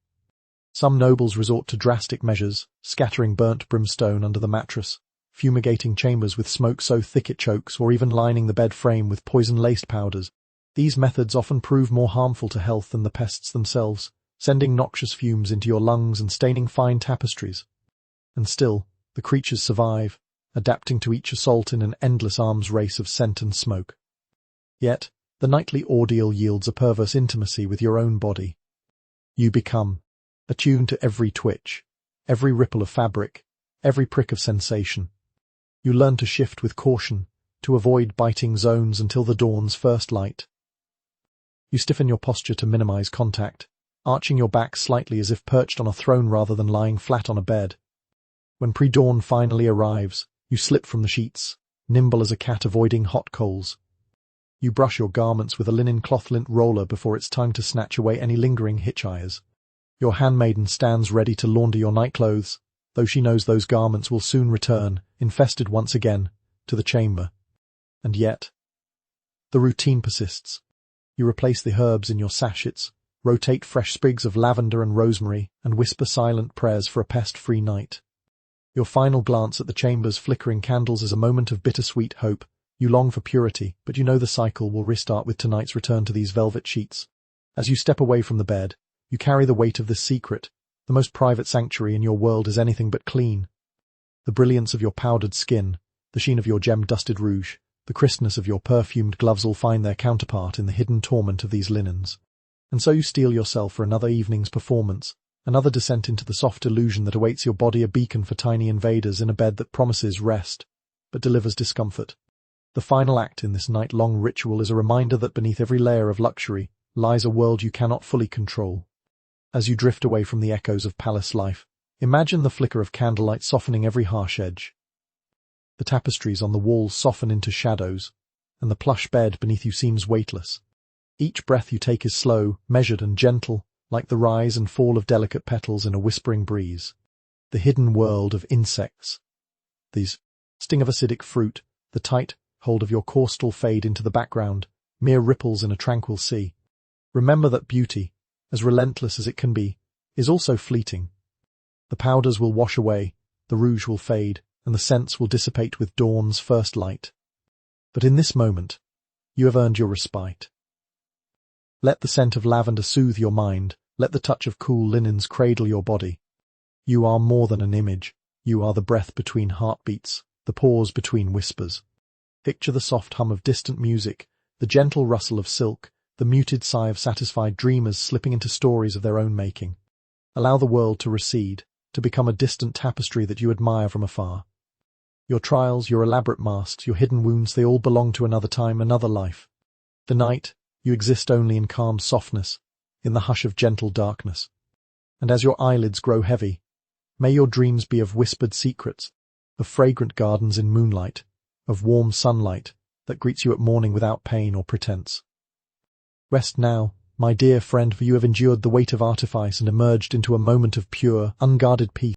Some nobles resort to drastic measures, scattering burnt brimstone under the mattress, fumigating chambers with smoke so thick it chokes, or even lining the bed frame with poison-laced powders. These methods often prove more harmful to health than the pests themselves, sending noxious fumes into your lungs and staining fine tapestries. And still, the creatures survive, adapting to each assault in an endless arms race of scent and smoke. Yet, the nightly ordeal yields a perverse intimacy with your own body. You become attuned to every twitch, every ripple of fabric, every prick of sensation. You learn to shift with caution, to avoid biting zones until the dawn's first light. You stiffen your posture to minimize contact, arching your back slightly as if perched on a throne rather than lying flat on a bed. When pre-dawn finally arrives, you slip from the sheets, nimble as a cat avoiding hot coals. You brush your garments with a linen cloth lint roller before it's time to snatch away any lingering hitchhikers. Your handmaiden stands ready to launder your nightclothes, though she knows those garments will soon return, infested once again, to the chamber. And yet, the routine persists. You replace the herbs in your sachets, rotate fresh sprigs of lavender and rosemary, and whisper silent prayers for a pest-free night. Your final glance at the chamber's flickering candles is a moment of bittersweet hope. You long for purity, but you know the cycle will restart with tonight's return to these velvet sheets. As you step away from the bed, you carry the weight of this secret. The most private sanctuary in your world is anything but clean. The brilliance of your powdered skin, the sheen of your gem-dusted rouge, the crispness of your perfumed gloves all find their counterpart in the hidden torment of these linens. And so you steel yourself for another evening's performance, another descent into the soft illusion that awaits your body, a beacon for tiny invaders in a bed that promises rest, but delivers discomfort. The final act in this night-long ritual is a reminder that beneath every layer of luxury lies a world you cannot fully control. As you drift away from the echoes of palace life, imagine the flicker of candlelight softening every harsh edge. The tapestries on the walls soften into shadows, and the plush bed beneath you seems weightless. Each breath you take is slow, measured and gentle, like the rise and fall of delicate petals in a whispering breeze. The hidden world of insects. These sting of acidic fruit, the tight hold of your corstal fade into the background, mere ripples in a tranquil sea. Remember that beauty, as relentless as it can be, is also fleeting. The powders will wash away, the rouge will fade, and the scents will dissipate with dawn's first light. But in this moment, you have earned your respite. Let the scent of lavender soothe your mind. Let the touch of cool linens cradle your body. You are more than an image. You are the breath between heartbeats, the pause between whispers. Picture the soft hum of distant music, the gentle rustle of silk, the muted sigh of satisfied dreamers slipping into stories of their own making. Allow the world to recede, to become a distant tapestry that you admire from afar. Your trials, your elaborate masks, your hidden wounds, they all belong to another time, another life. The night, you exist only in calm softness, in the hush of gentle darkness. And as your eyelids grow heavy, may your dreams be of whispered secrets, of fragrant gardens in moonlight, of warm sunlight that greets you at morning without pain or pretense. Rest now, my dear friend, for you have endured the weight of artifice and emerged into a moment of pure, unguarded peace.